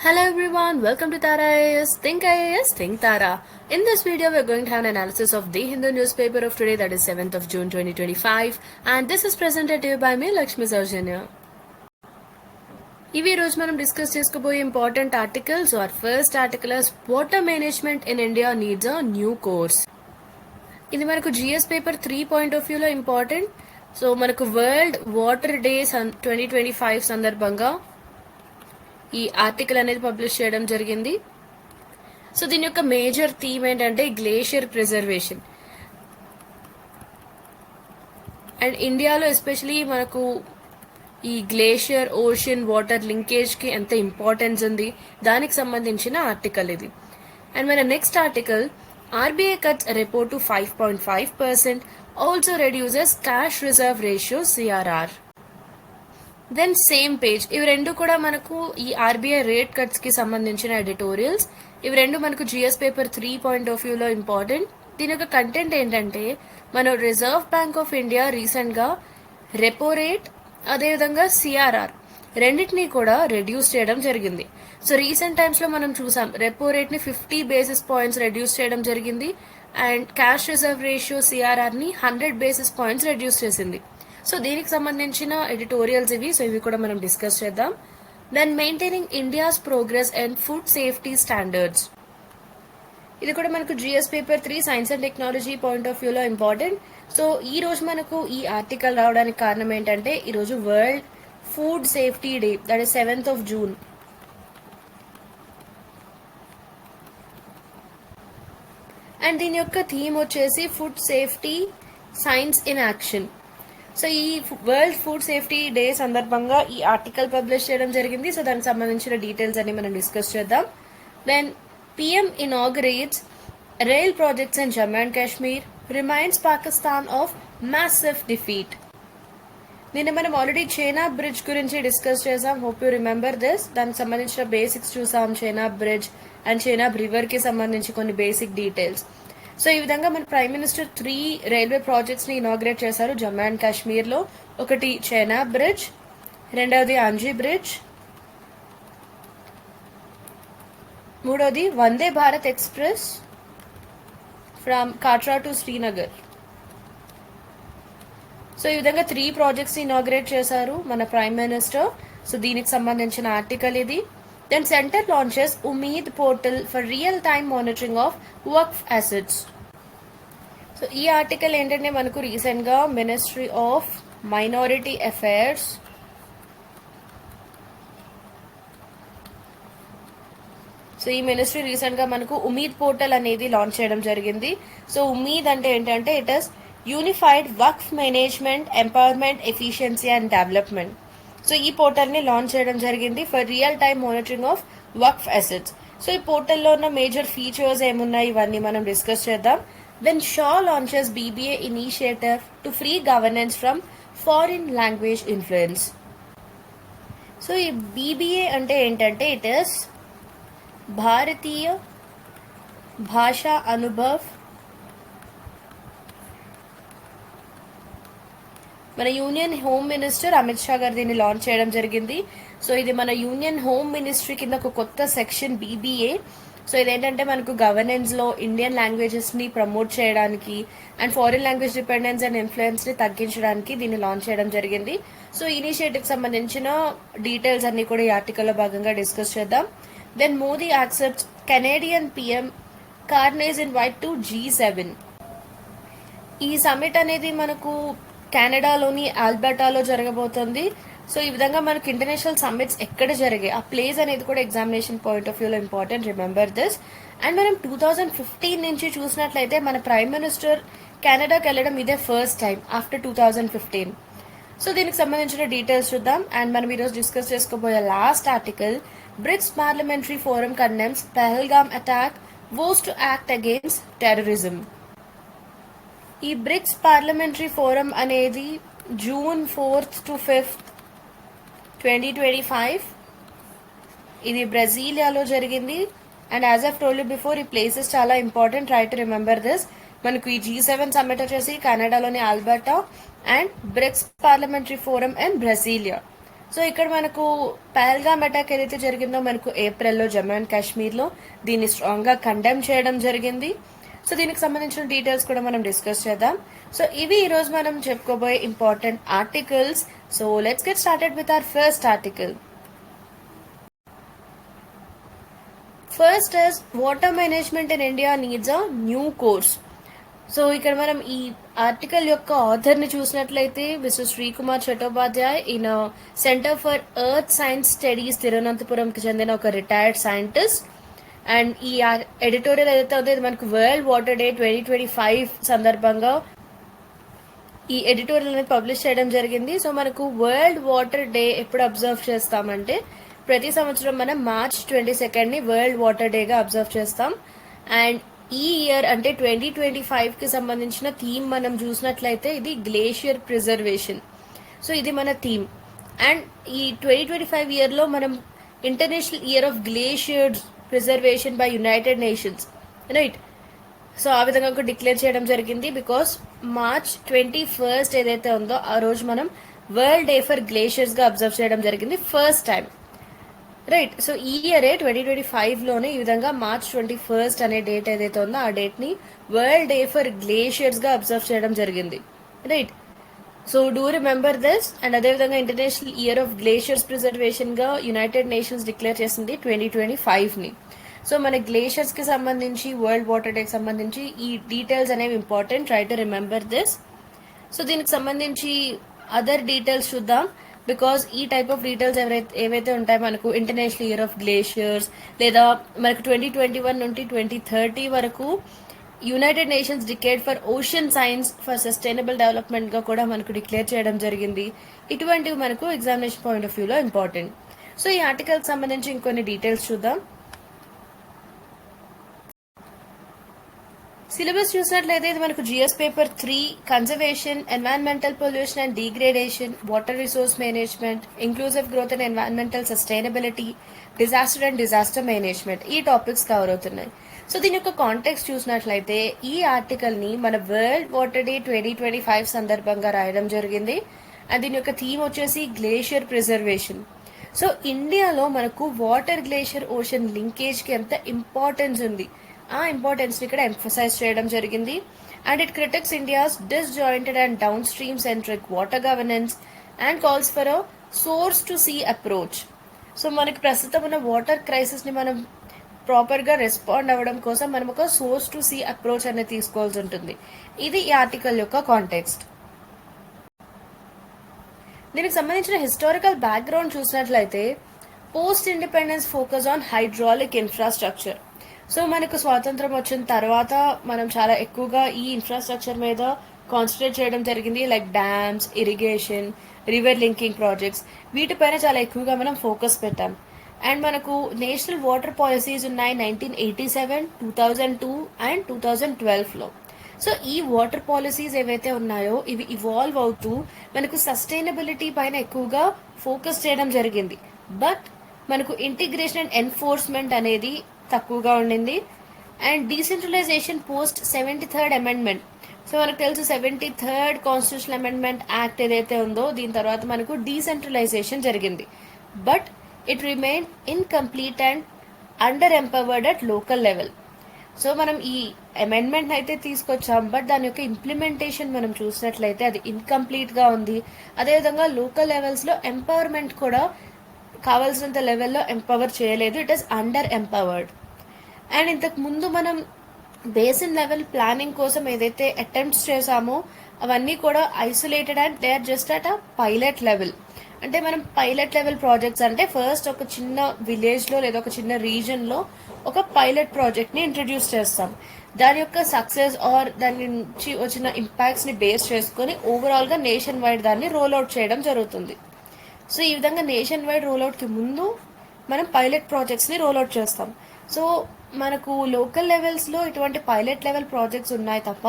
Hello everyone, welcome to Tara IAS, Think IAS, Think Tara. In this video, we're going to have an analysis of the Hindu newspaper of today, that is 7th of June 2025, and this is presented to you by me, Lakshmi Saujanya. ఇవి రోజు మనం discuss చేసుకోబోయే important articles. Our first article is water management in India needs a new course. ఇది మనకు GS paper 3 point of వ్యూలో important. So మనకు world water day 2025 సందర్భంగా ఈ ఆర్టికల్ అనేది పబ్లిష్ చేయడం జరిగింది. సో దీని యొక్క మేజర్ థీమ్ ఏంటంటే గ్లేషియర్ ప్రిజర్వేషన్. అండ్ ఇండియాలో ఎస్పెషలీ మనకు ఈ గ్లేషియర్ ఓషన్ వాటర్ లింకేజ్కి ఎంత ఇంపార్టెన్స్ ఉంది దానికి సంబంధించిన ఆర్టికల్ ఇది. అండ్ మన next article, RBI cuts repo to 5.5%, also reduces cash reserve ratio CRR. Then same page, ఇవి రెండు కూడా మనకు ఈ ఆర్బీఐ రేట్ కట్స్ కి సంబంధించిన ఎడిటోరియల్స్. ఇవి రెండు మనకు జిఎస్ పేపర్ 3 పాయింట్ ఆఫ్ వ్యూలో ఇంపార్టెంట్. దీని యొక్క కంటెంట్ ఏంటంటే, మన Reserve Bank of India recent గా రెపో రేట్ అదేవిధంగా సిఆర్ఆర్ రెండింటినీ కూడా రెడ్యూస్ చేయడం జరిగింది. సో రీసెంట్ టైమ్స్ లో మనం చూసాం రెపో రేట్ ని 50 బేసిస్ పాయింట్స్ రెడ్యూస్ చేయడం జరిగింది and cash reserve ratio CRR ని 100 బేసిస్ పాయింట్స్ రెడ్యూస్ చేసింది. సో దీనికి సంబంధించిన ఎడిటోరియల్స్ ఇవి. సో ఇవి కూడా మనం డిస్కస్ చేద్దాం. Then maintaining India's progress and food safety standards, ఇది కూడా మనకు GS paper 3 science and technology point of వ్యూలో ఇంపార్టెంట్. సో ఈ రోజు మనకు ఈ ఆర్టికల్ రావడానికి కారణం ఏంటంటే, ఈరోజు world food safety day, that is 7th of June. And దీని యొక్క థీమ్ వచ్చేసి food safety science in action. So ఈ వరల్డ్ ఫుడ్ సేఫ్టీ డే సందర్భంగా ఈ ఆర్టికల్ పబ్లిష్ చేయడం జరిగింది. సో దానికి సంబంధించిన డీటెయిల్స్ అన్ని మనం డిస్కస్ చేద్దాం. Then PM inaugurates rail projects in Jammu and Kashmir, reminds Pakistan of massive defeat. నిన్న మనం ఆల్రెడీ చైనాబ్ బ్రిడ్జ్ గురించి డిస్కస్ చేసాం. Hope you remember this. దానికి సంబంధించిన బేసిక్స్ చూసాం, Chenab bridge and Chenab river కి సంబంధించి కొన్ని బేసిక్ డీటెయిల్స్. సో ఈ విధంగా మన ప్రైమ్ మినిస్టర్ 3 రైల్వే ప్రాజెక్ట్స్ ని ఇనాగ్రేట్ చేశారు జమ్మూ అండ్ కాశ్మీర్ లో. ఒకటి చైనాబ్ బ్రిడ్జ్, రెండవది అంజీ బ్రిడ్జ్, మూడవది Vande Bharat express from Katra to Srinagar. So ఈ విధంగా 3 ప్రాజెక్ట్స్ ని ఇనాగ్రేట్ చేశారు మన ప్రైమ్ మినిస్టర్. సో దీనికి సంబంధించిన ఆర్టికల్ ఇది. Then centre launches Umeed portal for real time monitoring of Waqf assets. So ఈ ఆర్టికల్ ఏంటంటే, మనకు రీసెంట్ గా మినిస్ట్రీ ఆఫ్ మైనారిటీ అఫైర్స్ ఈ మినిస్ట్రీ రీసెంట్ గా మనకు ఉమీద్ పోర్టల్ అనేది లాంచ్ చేయడం జరిగింది. సో ఉమీద్ అంటే ఏంటంటే, it is unified waqf management empowerment efficiency and development. So ఈ పోర్టల్ ని లాంచ్ చేయడం జరిగింది for real time monitoring of Waqf assets. So ఈ పోర్టల్లో ఉన్న మేజర్ ఫీచర్స్ ఏమున్నాయి ఇవన్నీ మనం డిస్కస్ చేద్దాం. Then Shah launches BBA initiative to free governance from foreign language influence. So ఈ బీబీఏ అంటే ఏంటంటే, ఇట్ ఇస్ భారతీయ భాషా అనుభవ్. మన union home minister Amit Shah గారు దీన్ని లాంచ్ చేయడం జరిగింది. సో ఇది మన యూనియన్ హోమ్ మినిస్ట్రీ కింద ఒక కొత్త సెక్షన్ బీబీఏ. సో ఇదేంటంటే, మనకు గవర్నెన్స్ లో ఇండియన్ లాంగ్వేజెస్ ని ప్రమోట్ చేయడానికి and foreign language dependence and influence ని తగ్గించడానికి దీన్ని లాంచ్ చేయడం జరిగింది. సో ఇనిషియేటివ్ సంబంధించిన డీటెయిల్స్ అన్ని కూడా ఈ ఆర్టికల్లో భాగంగా డిస్కస్ చేద్దాం. Then Modi accepts Canadian PM Carney's invite to G7. ఈ సమ్మిట్ అనేది మనకు కెనడాలోని ఆల్బర్టాలో జరగబోతుంది. సో ఈ విధంగా మనకు ఇంటర్నేషనల్ సమ్మిట్స్ ఎక్కడ జరిగాయి ఆ ప్లేస్ అనేది కూడా ఎగ్జామినేషన్ పాయింట్ ఆఫ్ వ్యూలో ఇంపార్టెంట్, రిమెంబర్ దిస్. అండ్ మనం 2015 నుంచి చూసినట్లయితే మన ప్రైమ్ మినిస్టర్ కెనడాకి వెళ్ళడం ఇదే ఫస్ట్ టైం ఆఫ్టర్ 2015. సో దీనికి సంబంధించిన డీటెయిల్స్ చూద్దాం. అండ్ మనం ఈరోజు డిస్కస్ చేసుకోబోయే last article, BRICS parliamentary forum condemns Pahalgam attack, vows to act against terrorism. ఈ బ్రిక్స్ పార్లమెంటరీ ఫోరం అనేది June 4th to 5th 2025 ఇది బ్రెజిలియాలో జరిగింది. And as of told you before, ఈ ప్లేసెస్ చాలా important, try to remember this. మనకు ఈ G7 summit వచ్చేసి కెనడాలోని Alberta and BRICS parliamentary forum in Brasilia. So ఇక్కడ మనకు పహల్గామ్ అటాక్ ఏదైతే జరిగిందో మనకు ఏప్రిల్లో జమ్మూ అండ్ కాశ్మీర్లో దీన్ని స్ట్రాంగ్గా కండెమ్ చేయడం జరిగింది. సో దీనికి సంబంధించిన డీటెయిల్స్ కూడా మనం డిస్కస్ చేద్దాం. సో ఇవి ఈరోజు మనం చెప్పుకోబోయే important articles. So let's get started with our first article. First is water management in India needs a new course. So ఇక్కడ మనం ఈ ఆర్టికల్ యొక్క ఆథర్ని చూసినట్లయితే మిస్టర్ శ్రీకుమార్ చటోపాధ్యాయ్ ఈయన centre for earth science studies తిరువనంతపురంకి చెందిన ఒక రిటైర్డ్ సైంటిస్ట్. అండ్ ఈ ఎడిటోరియల్ ఏదైతే ఉందో ఇది మనకు వరల్డ్ వాటర్ డే 2025 సందర్భంగా ఈ ఎడిటోరియల్ అనేది పబ్లిష్ చేయడం జరిగింది. సో మనకు వరల్డ్ వాటర్ డే ఎప్పుడు అబ్జర్వ్ చేస్తామంటే ప్రతి సంవత్సరం మనం మార్చ్ 22ని వరల్డ్ వాటర్ డేగా అబ్జర్వ్ చేస్తాం. అండ్ ఈ ఇయర్ అంటే 2025కి సంబంధించిన థీమ్ మనం చూసినట్లయితే ఇది గ్లేషియర్ ప్రిజర్వేషన్. సో ఇది మన థీమ్. అండ్ ఈ 2025 ఇయర్లో మనం international year of glaciers preservation by United nations, right. So ఆ విధంగా కూడా డిక్లేర్ చేయడం జరిగింది. బికాస్ మార్చ్ 21 ఏదైతే ఉందో ఆ రోజు మనం వరల్డ్ డే ఫర్ గ్లేషియర్స్గా అబ్జర్వ్ చేయడం జరిగింది ఫస్ట్ టైం, రైట్. సో ఈ ఇయరే 2025లోనే ఈ విధంగా మార్చ్ 21 అనే డేట్ ఏదైతే ఉందో ఆ డేట్ని వరల్డ్ డే ఫర్ గ్లేషియర్స్గా అబ్జర్వ్ చేయడం జరిగింది, right. So do remember this. And అదేవిధంగా ఇంటర్నేషనల్ ఇయర్ ఆఫ్ గ్లేషియర్స్ ప్రిజర్వేషన్గా యునైటెడ్ నేషన్స్ డిక్లేర్ చేసింది 2025ని. సో మన గ్లేషియర్స్కి సంబంధించి వరల్డ్ వాటర్ డేకి సంబంధించి ఈ డీటెయిల్స్ అనేవి important, try to remember this. So దీనికి సంబంధించి అదర్ డీటెయిల్స్ చూద్దాం. బికాస్ ఈ టైప్ ఆఫ్ డీటెయిల్స్ ఏవైతే ఉంటాయో మనకు ఇంటర్నేషనల్ ఇయర్ ఆఫ్ గ్లేషియర్స్ లేదా మనకు 2021 నుండి 2030 వరకు United Nations decade for ocean science for sustainable డెవలప్మెంట్గా కూడా మనకు డిక్లేర్ చేయడం జరిగింది. ఇటువంటివి మనకు ఎగ్జామినేషన్ పాయింట్ ఆఫ్ వ్యూలో ఇంపార్టెంట్. సో ఈ ఆర్టికల్కి సంబంధించి ఇంకొన్ని డీటెయిల్స్ చూద్దాం. సిలబస్ చూసినట్లయితే ఇది మనకు GS paper 3 conservation, environmental pollution and degradation, water resource management, inclusive growth and environmental sustainability, disaster and disaster management ఈ టాపిక్స్ కవర్ అవుతున్నాయి. సో దీని యొక్క కాంటెక్స్ట్ చూసినట్లయితే ఈ ఆర్టికల్ని మన వరల్డ్ వాటర్ డే 2025 సందర్భంగా రాయడం జరిగింది. అండ్ దీని యొక్క థీమ్ వచ్చేసి గ్లేషియర్ ప్రిజర్వేషన్. సో ఇండియాలో మనకు వాటర్ గ్లేషియర్ ఓషన్ లింకేజ్కి ఎంత ఇంపార్టెన్స్ ఉంది ఆ ఇంపార్టెన్స్ని ఇక్కడ ఎంఫసైజ్ చేయడం జరిగింది. And it critiques India's disjointed and downstream centric water governance and calls for a source to sea approach. So మనకి ప్రస్తుతం ఉన్న వాటర్ క్రైసిస్ని మనం ప్రాపర్గా రెస్పాండ్ అవ్వడం కోసం మనం ఒక సోర్స్ టు సీ అప్రోచ్ అనేది తీసుకోవాల్సి ఉంటుంది. ఇది ఈ ఆర్టికల్ యొక్క కాంటెక్స్ట్. దీనికి సంబంధించిన హిస్టారికల్ బ్యాక్గ్రౌండ్ చూసినట్లయితే post independence focus on hydraulic infrastructure. So మనకు స్వాతంత్రం వచ్చిన తర్వాత మనం చాలా ఎక్కువగా ఈ ఇన్ఫ్రాస్ట్రక్చర్ మీద కాన్సన్ట్రేట్ చేయడం జరిగింది. Like dams, irrigation, river linking projects వీటిపైన చాలా ఎక్కువగా మనం ఫోకస్ పెట్టాం. అండ్ మనకు నేషనల్ వాటర్ పాలసీస్ ఉన్నాయి 1987, 2002 అండ్ 2012లో. సో ఈ వాటర్ పాలసీస్ ఏవైతే ఉన్నాయో ఇవి ఇవాల్వ్ అవుతూ మనకు సస్టైనబిలిటీ పైన ఎక్కువగా ఫోకస్ చేయడం జరిగింది. బట్ మనకు ఇంటిగ్రేషన్ అండ్ ఎన్ఫోర్స్మెంట్ అనేది తక్కువగా ఉండింది. And decentralisation post 73rd amendment. So మనకు తెలుసు 73rd కాన్స్టిట్యూషనల్ అమెండ్మెంట్ యాక్ట్ ఏదైతే ఉందో దీని తర్వాత మనకు డీసెంట్రలైజేషన్ జరిగింది. But it remain incomplete and under empowered at local level. So మనం ఈ అమెండ్మెంట్ అయితే తీసుకొచ్చాం, బట్ దాని యొక్క ఇంప్లిమెంటేషన్ మనం చూసినట్లయితే అది ఇన్కంప్లీట్గా ఉంది. అదేవిధంగా లోకల్ లెవెల్స్లో ఎంపవర్మెంట్ కూడా కావాల్సినంత లెవెల్లో ఎంపవర్ చేయలేదు. It is under empowered. And ఇంతకు ముందు మనం బేసిన్ లెవెల్ ప్లానింగ్ కోసం ఏదైతే అటెంప్ట్స్ చేసామో అవన్నీ కూడా isolated and they are just at a pilot level. అంటే మనం పైలట్ లెవెల్ ప్రాజెక్ట్స్ అంటే ఫస్ట్ ఒక చిన్న విలేజ్లో లేదా ఒక చిన్న రీజన్లో ఒక పైలట్ ప్రాజెక్ట్ని ఇంట్రడ్యూస్ చేస్తాం. దాని యొక్క సక్సెస్ ఆర్ దాని నుంచి వచ్చిన ఇంపాక్ట్స్ని బేస్ చేసుకొని ఓవరాల్గా నేషన్ వైడ్ దాన్ని రోల్అవుట్ చేయడం జరుగుతుంది. సో ఈ విధంగా నేషన్ వైడ్ రోల్అవుట్కి ముందు మనం పైలట్ ప్రాజెక్ట్స్ని రోల్అవుట్ చేస్తాం. సో మనకు లోకల్ లెవెల్స్లో ఇటువంటి పైలట్ లెవెల్ ప్రాజెక్ట్స్ ఉన్నాయి తప్ప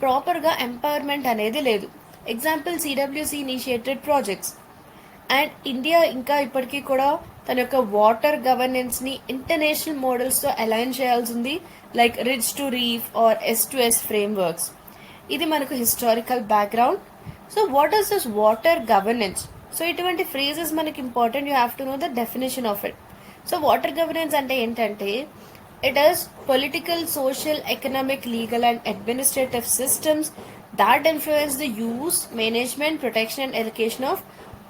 ప్రాపర్గా ఎంపవర్మెంట్ అనేది లేదు. Example CWC initiated projects. And India ఇంకా ఇప్పటికీ కూడా తన యొక్క వాటర్ గవర్నెన్స్ని ఇంటర్నేషనల్ మోడల్స్తో అలైన్ చేయాల్సింది, like ridge to reef or S2S frameworks. ఇది మనకు historical background. So what is this water governance? So ఇటువంటి ఫ్రేజెస్ మనకి important, you have to know the definition of it. So water governance అంటే ఏంటంటే it is political, social, economic, legal and administrative systems that influence the use, management, protection and allocation of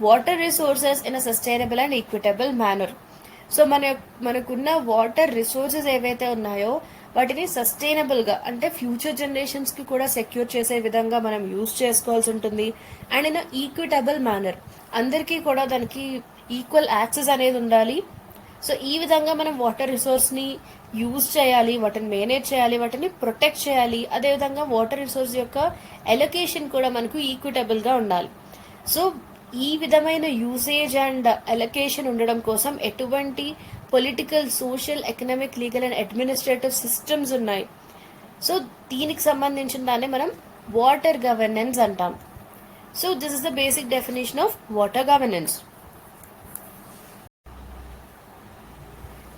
water resources in a sustainable and equitable manner. So మనకున్న water resources ఏవైతే ఉన్నాయో వాటిని సస్టైనబుల్గా, అంటే future జనరేషన్స్కి కూడా secure చేసే విధంగా మనం use చేసుకోవాల్సి ఉంటుంది. అండ్ ఇన్ ఈక్విటబుల్ మేనర్, అందరికీ కూడా దానికి ఈక్వల్ యాక్సెస్ అనేది ఉండాలి. సో ఈ విధంగా మనం వాటర్ రిసోర్స్ని యూజ్ చేయాలి, వాటిని మేనేజ్ చేయాలి, వాటిని ప్రొటెక్ట్ చేయాలి. అదేవిధంగా వాటర్ రిసోర్స్ యొక్క ఎలొకేషన్ కూడా మనకు ఈక్విటబుల్గా ఉండాలి. సో ఈ విధమైన యూసేజ్ అండ్ ఎలొకేషన్ ఉండడం కోసం ఎటువంటి political, social, economic, legal and administrative systems ఉన్నాయి. సో దీనికి సంబంధించిన దాన్ని మనం వాటర్ గవర్నెన్స్ అంటాం. So this is the basic definition of water governance.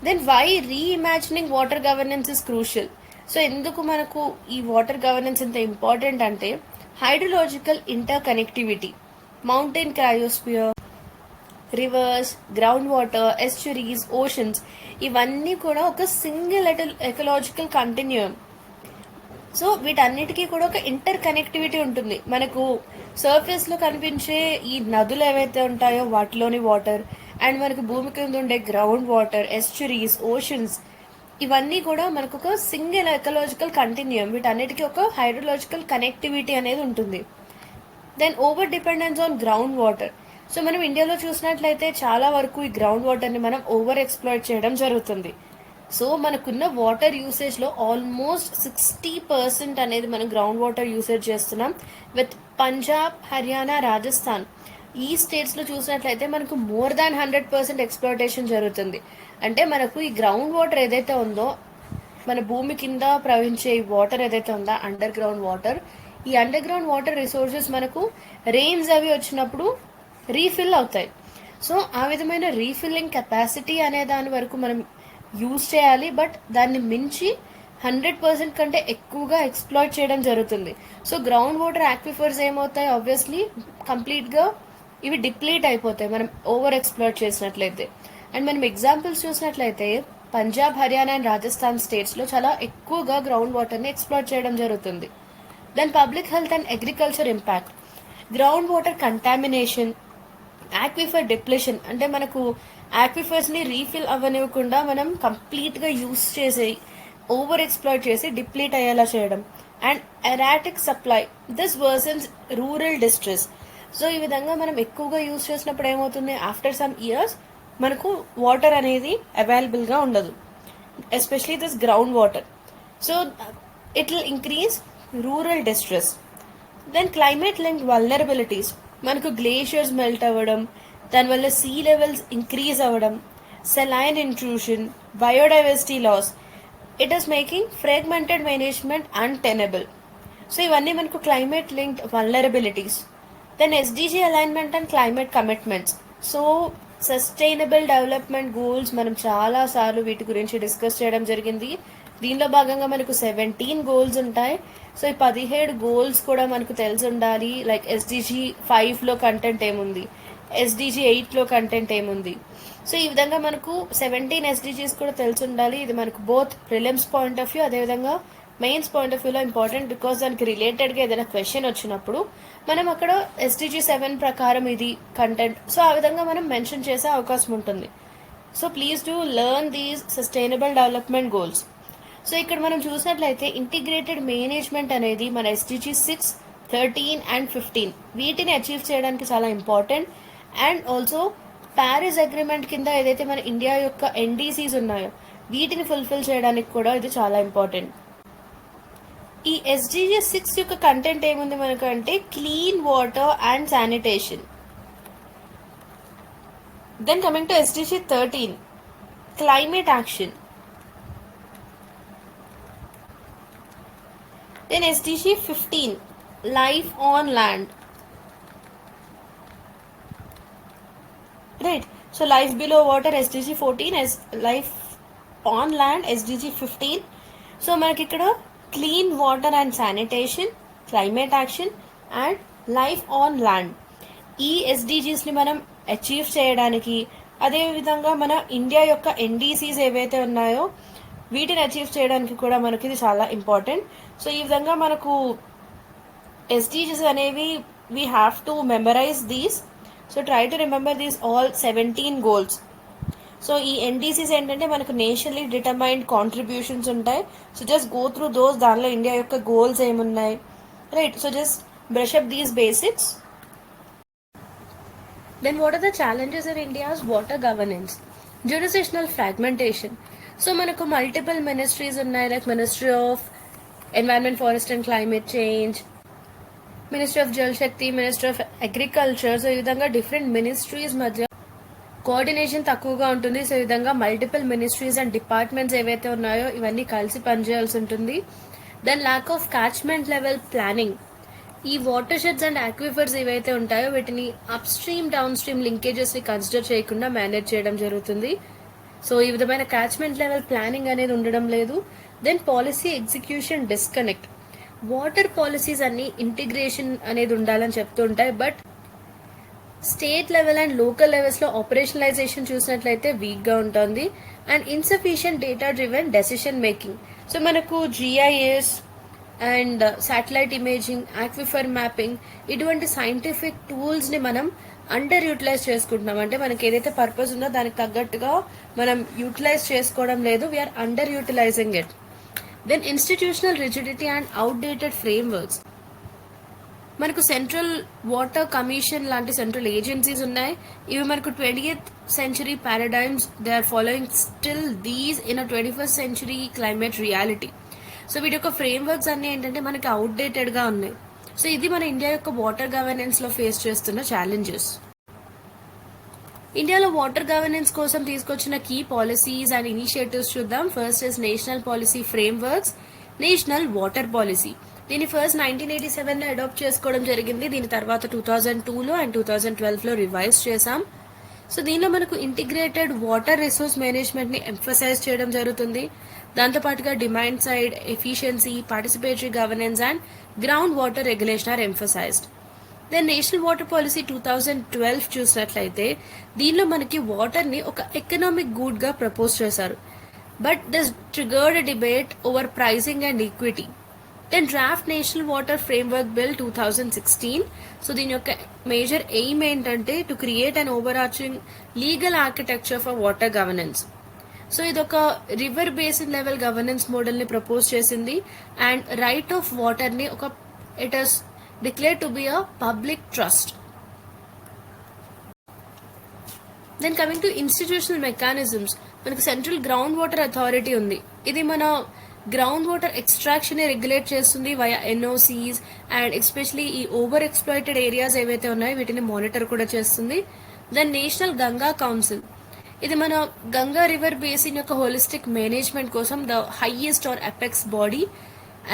Then why reimagining water governance is crucial. So ఎందుకు మనకు ఈ వాటర్ గవర్నెన్స్ ఇంత ఇంపార్టెంట్ అంటే hydrological interconnectivity, mountain cryosphere, rivers, ground water, estuaries, oceans, ఇవన్నీ కూడా ఒక single ecological continuum. So వీటన్నిటికీ కూడా ఒక ఇంటర్ కనెక్టివిటీ ఉంటుంది. మనకు సర్ఫేస్లో కనిపించే ఈ నదులు ఏవైతే ఉంటాయో వాటిలోని వాటర్, అండ్ మనకు భూమి కింద ఉండే గ్రౌండ్ వాటర్, ఎస్చురీస్, ఓషన్స్, ఇవన్నీ కూడా మనకు ఒక సింగిల్ ఎకలాజికల్ కంటిన్యూయం. వీటన్నిటికీ ఒక హైడ్రోలాజికల్ కనెక్టివిటీ అనేది ఉంటుంది. Then over dependence on ground water. So మనం ఇండియాలో చూసినట్లయితే చాలా వరకు ఈ గ్రౌండ్ వాటర్ని మనం ఓవర్ ఎక్స్ప్లాయిట్ చేయడం జరుగుతుంది. సో మనకున్న వాటర్ యూసేజ్లో ఆల్మోస్ట్ 60% అనేది మనం గ్రౌండ్ వాటర్ యూసేజ్ చేస్తున్నాం. విత్ పంజాబ్, హర్యానా, రాజస్థాన్, ఈ స్టేట్స్లో చూసినట్లయితే మనకు మోర్ దాన్ 100% ఎక్స్ప్లాయిటేషన్ జరుగుతుంది. అంటే మనకు ఈ గ్రౌండ్ వాటర్ ఏదైతే ఉందో, మన భూమి కింద ప్రవహించే ఈ వాటర్ ఏదైతే ఉందో అండర్ గ్రౌండ్ వాటర్, ఈ అండర్ గ్రౌండ్ వాటర్ రిసోర్సెస్ మనకు రెయిన్స్ అవి వచ్చినప్పుడు రీఫిల్ అవుతాయి. సో ఆ విధమైన రీఫిల్లింగ్ కెపాసిటీ అనే దాని వరకు మనం యూజ్ చేయాలి. బట్ దాన్ని మించి 100% కంటే ఎక్కువగా ఎక్స్ప్లాయిట్ చేయడం జరుగుతుంది. సో గ్రౌండ్ వాటర్ యాక్విఫర్స్ ఏమవుతాయి, ఆబ్వియస్లీ కంప్లీట్గా ఇవి డిప్లీట్ అయిపోతాయి మనం ఓవర్ ఎక్స్ప్లాయిట్ చేసినట్లయితే. అండ్ మనం ఎగ్జాంపుల్స్ చూసినట్లయితే పంజాబ్, హర్యానా అండ్ రాజస్థాన్ స్టేట్స్లో చాలా ఎక్కువగా గ్రౌండ్ వాటర్ని ఎక్స్ప్లాయిట్ చేయడం జరుగుతుంది. Then public health and agriculture impact, ground water contamination, aquifer depletion, అంటే మనకు ఆక్విఫర్స్ని రీఫిల్ అవ్వనివ్వకుండా మనం కంప్లీట్గా యూస్ చేసి ఓవర్ ఎక్స్ప్లాయిట్ చేసి డిప్లీట్ అయ్యేలా చేయడం. And erratic supply, this worsens rural distress. So ఈ విధంగా మనం ఎక్కువగా యూస్ చేసినప్పుడు ఏమవుతుంది, ఆఫ్టర్ సమ్ ఇయర్స్ మనకు వాటర్ అనేది అవైలబుల్గా ఉండదు, especially this ground water. So it will increase rural distress. Then climate link vulnerabilities, మనకు గ్లేషియర్స్ మెల్ట్ అవ్వడం, దానివల్ల సీ లెవెల్స్ ఇంక్రీజ్ అవ్వడం, saline intrusion, biodiversity loss, it is making fragmented management untenable. So ఇవన్నీ మనకు climate linked vulnerabilities. Then SDG alignment and climate commitments. So sustainable development goals మనం చాలాసార్లు వీటి గురించి డిస్కస్ చేయడం జరిగింది. దీనిలో భాగంగా మనకు 17 గోల్స్ ఉంటాయి. సో ఈ 17 గోల్స్ కూడా మనకు తెలిసి ఉండాలి. లైక్ ఎస్డిజి 5లో కంటెంట్ ఏముంది, ఎస్డిజి 8లో కంటెంట్ ఏముంది. సో ఈ విధంగా మనకు 17 ఎస్డిజీస్ కూడా తెలిసి ఉండాలి. ఇది మనకు both prelims point of view, అదేవిధంగా మెయిన్స్ పాయింట్ ఆఫ్ వ్యూలో ఇంపార్టెంట్. బికాస్ దానికి రిలేటెడ్గా ఏదైనా క్వశ్చన్ వచ్చినప్పుడు మనం అక్కడ ఎస్డిజి 7 ప్రకారం ఇది కంటెంట్, సో ఆ విధంగా మనం మెన్షన్ చేసే అవకాశం ఉంటుంది. So please do learn these sustainable development goals. So ఇక్కడ మనం చూసినట్లయితే ఇంటిగ్రేటెడ్ మేనేజ్మెంట్ అనేది మన ఎస్డిజి 6, 13 అండ్ 15 వీటిని అచీవ్ చేయడానికి చాలా important. And also Paris agreement కింద ఏదైతే మన ఇండియా యొక్క ఎన్డీసీస్ ఉన్నాయో వీటిని ఫుల్ఫిల్ చేయడానికి కూడా ఇది చాలా ఇంపార్టెంట్. ఈ ఎస్డిజి 6 యొక్క కంటెంట్ ఏముంది మనకు అంటే clean water and sanitation. Then coming to SDG 13, climate action. Then SDG 15, life on land. Right. So life below water SDG 14, as life on land SDG 15. So మనకి ఇక్కడ clean water and sanitation, climate action and life on land, ఈ ఎస్డిజీస్ని మనం achieve చేయడానికి, అదేవిధంగా మన India యొక్క ఎన్డీసీస్ ఏవైతే ఉన్నాయో వీటిని అచీవ్ చేయడానికి కూడా మనకి ఇది చాలా ఇంపార్టెంట్. సో ఈ విధంగా మనకు ఎస్డిజీస్ అనేవి we have to memorize these. So try to remember these all 17 goals. So ఈ ఎన్డీసీస్ ఏంటంటే మనకు నేషనలీ డిటర్మైన్డ్ కాంట్రిబ్యూషన్స్ ఉంటాయి. So just go through those, దానిలో ఇండియా యొక్క గోల్స్ ఏమున్నాయి, right? So just brush up these basics. Then what are the challenges in India's water governance? Jurisdictional fragmentation. So మనకు multiple ministries ఉన్నాయి, like ministry of environment, forest and climate change, ministry of Jal Shakti, ministry of agriculture. So ఈ విధంగా different ministries మధ్య coordination తక్కువగా ఉంటుంది. So ఈ విధంగా multiple ministries and departments ఏవైతే ఉన్నాయో ఇవన్నీ కలిసి పనిచేయాల్సి ఉంటుంది. Then lack of catchment level planning. ఈ వాటర్ షెడ్స్ అండ్ ఆక్విఫర్స్ ఏవైతే ఉంటాయో వీటిని అప్ స్ట్రీమ్ డౌన్ స్ట్రీమ్ లింకేజెస్ని కన్సిడర్ చేయకుండా మేనేజ్ చేయడం జరుగుతుంది. సో ఈ విధమైన క్యాచ్మెంట్ లెవెల్ ప్లానింగ్ అనేది ఉండడం లేదు. Then policy execution disconnect. Water policies అన్ని ఇంటిగ్రేషన్ అనేది ఉండాలని చెప్తూ ఉంటాయి, but state level and local లెవెల్స్లో ఆపరేషనలైజేషన్ చూసినట్లయితే వీక్గా ఉంటుంది. And insufficient data driven decision making. So మనకు GIS and satellite imaging, aquifer mapping, ఇటువంటి సైంటిఫిక్ టూల్స్ని మనం అండర్ యూటిలైజ్ చేసుకుంటున్నాం. అంటే మనకి ఏదైతే పర్పస్ ఉందో దానికి తగ్గట్టుగా మనం యూటిలైజ్ చేసుకోవడం లేదు, we're under utilising it. Then institutional rigidity and outdated frameworks. మనకు సెంట్రల్ వాటర్ కమిషన్ లాంటి సెంట్రల్ ఏజెన్సీస్ ఉన్నాయి. ఇవి మనకు 20th century paradigms, they are following still these in a 21st century climate reality. So వీటి యొక్క frameworks అన్నీ ఏంటంటే మనకి అవుట్డేటెడ్గా ఉన్నాయి. సో ఇది మన ఇండియా యొక్క వాటర్ గవర్నెన్స్లో ఫేస్ చేస్తున్న ఛాలెంజెస్. ఇండియాలో వాటర్ గవర్నెన్స్ కోసం తీసుకొచ్చిన కీ పాలసీస్ అండ్ ఇనిషియేటివ్స్ చూద్దాం. First is national policy frameworks, national water policy. దీన్ని ఫస్ట్ 1987లో అడాప్ట్ చేసుకోవడం జరిగింది. దీని తర్వాత 2002లో అండ్ 2012లో రివైజ్ చేశాం. సో దీనిలో మనకు ఇంటిగ్రేటెడ్ వాటర్ రిసోర్స్ మేనేజ్మెంట్ని ఎంఫసైజ్ చేయడం జరుగుతుంది. దాంతోపాటుగా demand side efficiency, participatory governance and ground water regulation are emphasized. Then national water policy 2012 చూసినట్లయితే దీనిలో మనకి వాటర్ని ఒక ఎకనామిక్ గూడ్గా ప్రపోజ్ చేశారు, but this triggered debate over pricing and equity. Then draft national water framework bill 2016. So దీని యొక్క major aim ఏంటంటే to create and overarching legal architecture for water governance. So ఇదొక రివర్ బేసిన్ లెవెల్ గవర్నెన్స్ మోడల్ని propose చేసింది. And right of వాటర్ని it is declare to be a public trust. Then coming to institutional mechanisms, మనకు central ground water authority ఉంది. ఇది మన ground water extraction regulate చేస్తుంది via NOCs and especially ఈ over exploited areas ఏవైతే ఉన్నాయో వీటిని మానిటర్ కూడా చేస్తుంది. దెన్ నేషనల్ గంగా కౌన్సిల్, ఇది మన గంగా రివర్ బేసిన్ యొక్క హోలిస్టిక్ మేనేజ్మెంట్ కోసం the highest or apex body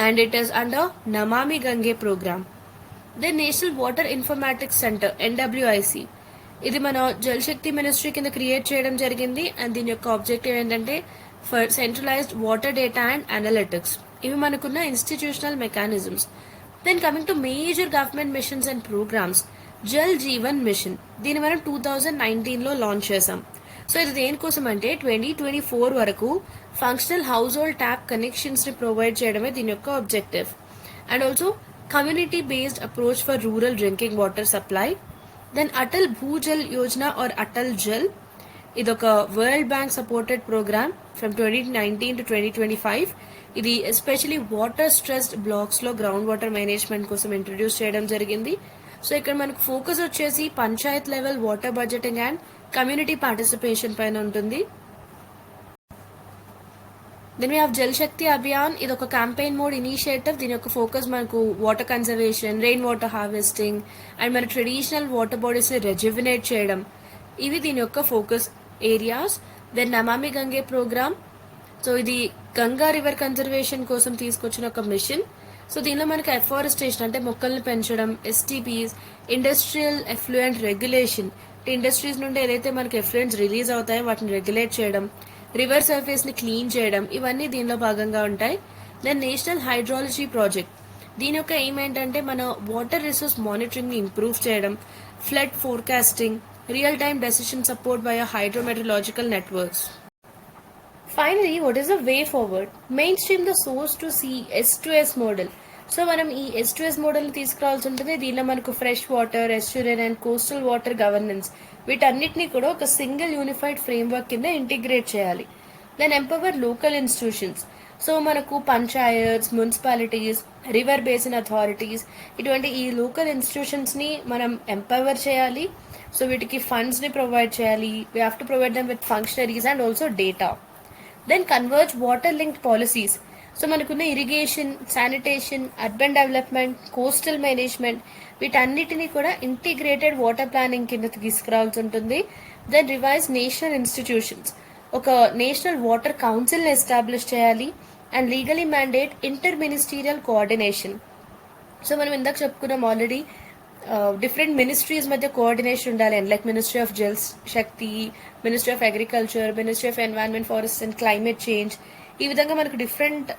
and it is under Namami Gange programme. Then national water informatics centre NWIC, ఇది మన జల్ శక్తి మినిస్ట్రీ కింద క్రియేట్ చేయడం జరిగింది. అండ్ దీని యొక్క ఆబ్జెక్టివ్ ఏంటంటే for centralised water data and analytics. ఇవి మనకున్న institutional mechanisms. Then coming to major government missions and programmes, Jal Jeevan mission, దీన్ని మనం 2019లో లాంచ్ చేసాం. సో ఇది దేనికోసం అంటే 2024 వరకు ఫంక్షనల్ హౌస్ హోల్డ్ ట్యాప్ కనెక్షన్స్ని ప్రొవైడ్ చేయడమే దీని యొక్క objective. And also community based approach for rural drinking water supply. Then Atal Bhujal Yojana or Atal Jal, ఇదొక World Bank supported programme from 2019 to 2025. ఇది ఎస్పెషలీ వాటర్ స్ట్రెస్డ్ బ్లాక్స్లో గ్రౌండ్ వాటర్ మేనేజ్మెంట్ కోసం ఇంట్రడ్యూస్ చేయడం జరిగింది. సో ఇక్కడ మనకు ఫోకస్ వచ్చేసి panchayat level water budgeting and community participation పైన ఉంటుంది. దెన్ వీ హావ్ జల్ శక్తి అభియాన్, ఇది ఒక క్యాంపెయిన్ మోడ్ ఇనిషియేటివ్. దీని యొక్క ఫోకస్ మనకు water conservation, rain water harvesting and మన ట్రెడిషనల్ వాటర్ బాడీస్ని రెజ్యువినేట్ చేయడం, ఇవి దీని యొక్క ఫోకస్ ఏరియాస్. దెన్ నమామి గంగే ప్రోగ్రామ్, సో ఇది గంగా రివర్ కన్జర్వేషన్ కోసం తీసుకొచ్చిన ఒక మిషన్. సో దీనిలో మనకి ఎఫారెస్టేషన్ అంటే మొక్కల్ని పెంచడం, STPs, industrial effluent regulation, industries నుండి ఏదైతే మనకి ఎఫ్లూయెంట్స్ రిలీజ్ అవుతాయో వాటిని రెగ్యులేట్ చేయడం, రివర్ సర్ఫేస్ని క్లీన్ చేయడం, ఇవన్నీ దీనిలో భాగంగా ఉంటాయి. దెన్ నేషనల్ హైడ్రాలజీ ప్రాజెక్ట్, దీని యొక్క ఎయిమ్ ఏంటంటే మన వాటర్ రిసోర్స్ మానిటరింగ్ని ఇంప్రూవ్ చేయడం, flood forecasting, real time decision support via hydrometeorological networks. Finally, what is the way forward? Mainstream the source to see S2S model. So మనం ఈ S2S మోడల్ని తీసుకురావాల్సి ఉంటుంది. దీనిలో మనకు fresh water, estuarine and coastal water governance వీటన్నిటిని కూడా ఒక సింగిల్ యూనిఫైడ్ ఫ్రేమ్వర్క్ కింద ఇంటిగ్రేట్ చేయాలి. Then empower local institutions. So మనకు panchayats, municipalities, river basin authorities ఇటువంటి ఈ లోకల్ ఇన్స్టిట్యూషన్స్ని మనం ఎంపవర్ చేయాలి. సో వీటికి ఫండ్స్ని ప్రొవైడ్ చేయాలి. We have to provide them with functionaries and also data. Then converge water linked policies. So మనకున్న irrigation, sanitation, urban development, coastal management వీటన్నిటిని కూడా ఇంటిగ్రేటెడ్ వాటర్ ప్లానింగ్ కింద తీసుకురావాల్సి ఉంటుంది. Then revise national institutions. ఒక నేషనల్ వాటర్ కౌన్సిల్ని establish చేయాలి and legally mandate inter ministerial coordination. So మనం ఇందాక చెప్పుకున్నాం ఆల్రెడీ, డిఫరెంట్ మినిస్ట్రీస్ మధ్య కోఆర్డినేషన్ ఉండాలి and like ministry of Jal Shakti, ministry of agriculture, ministry of environment, forest and climate change. ఈ విధంగా మనకు డిఫరెంట్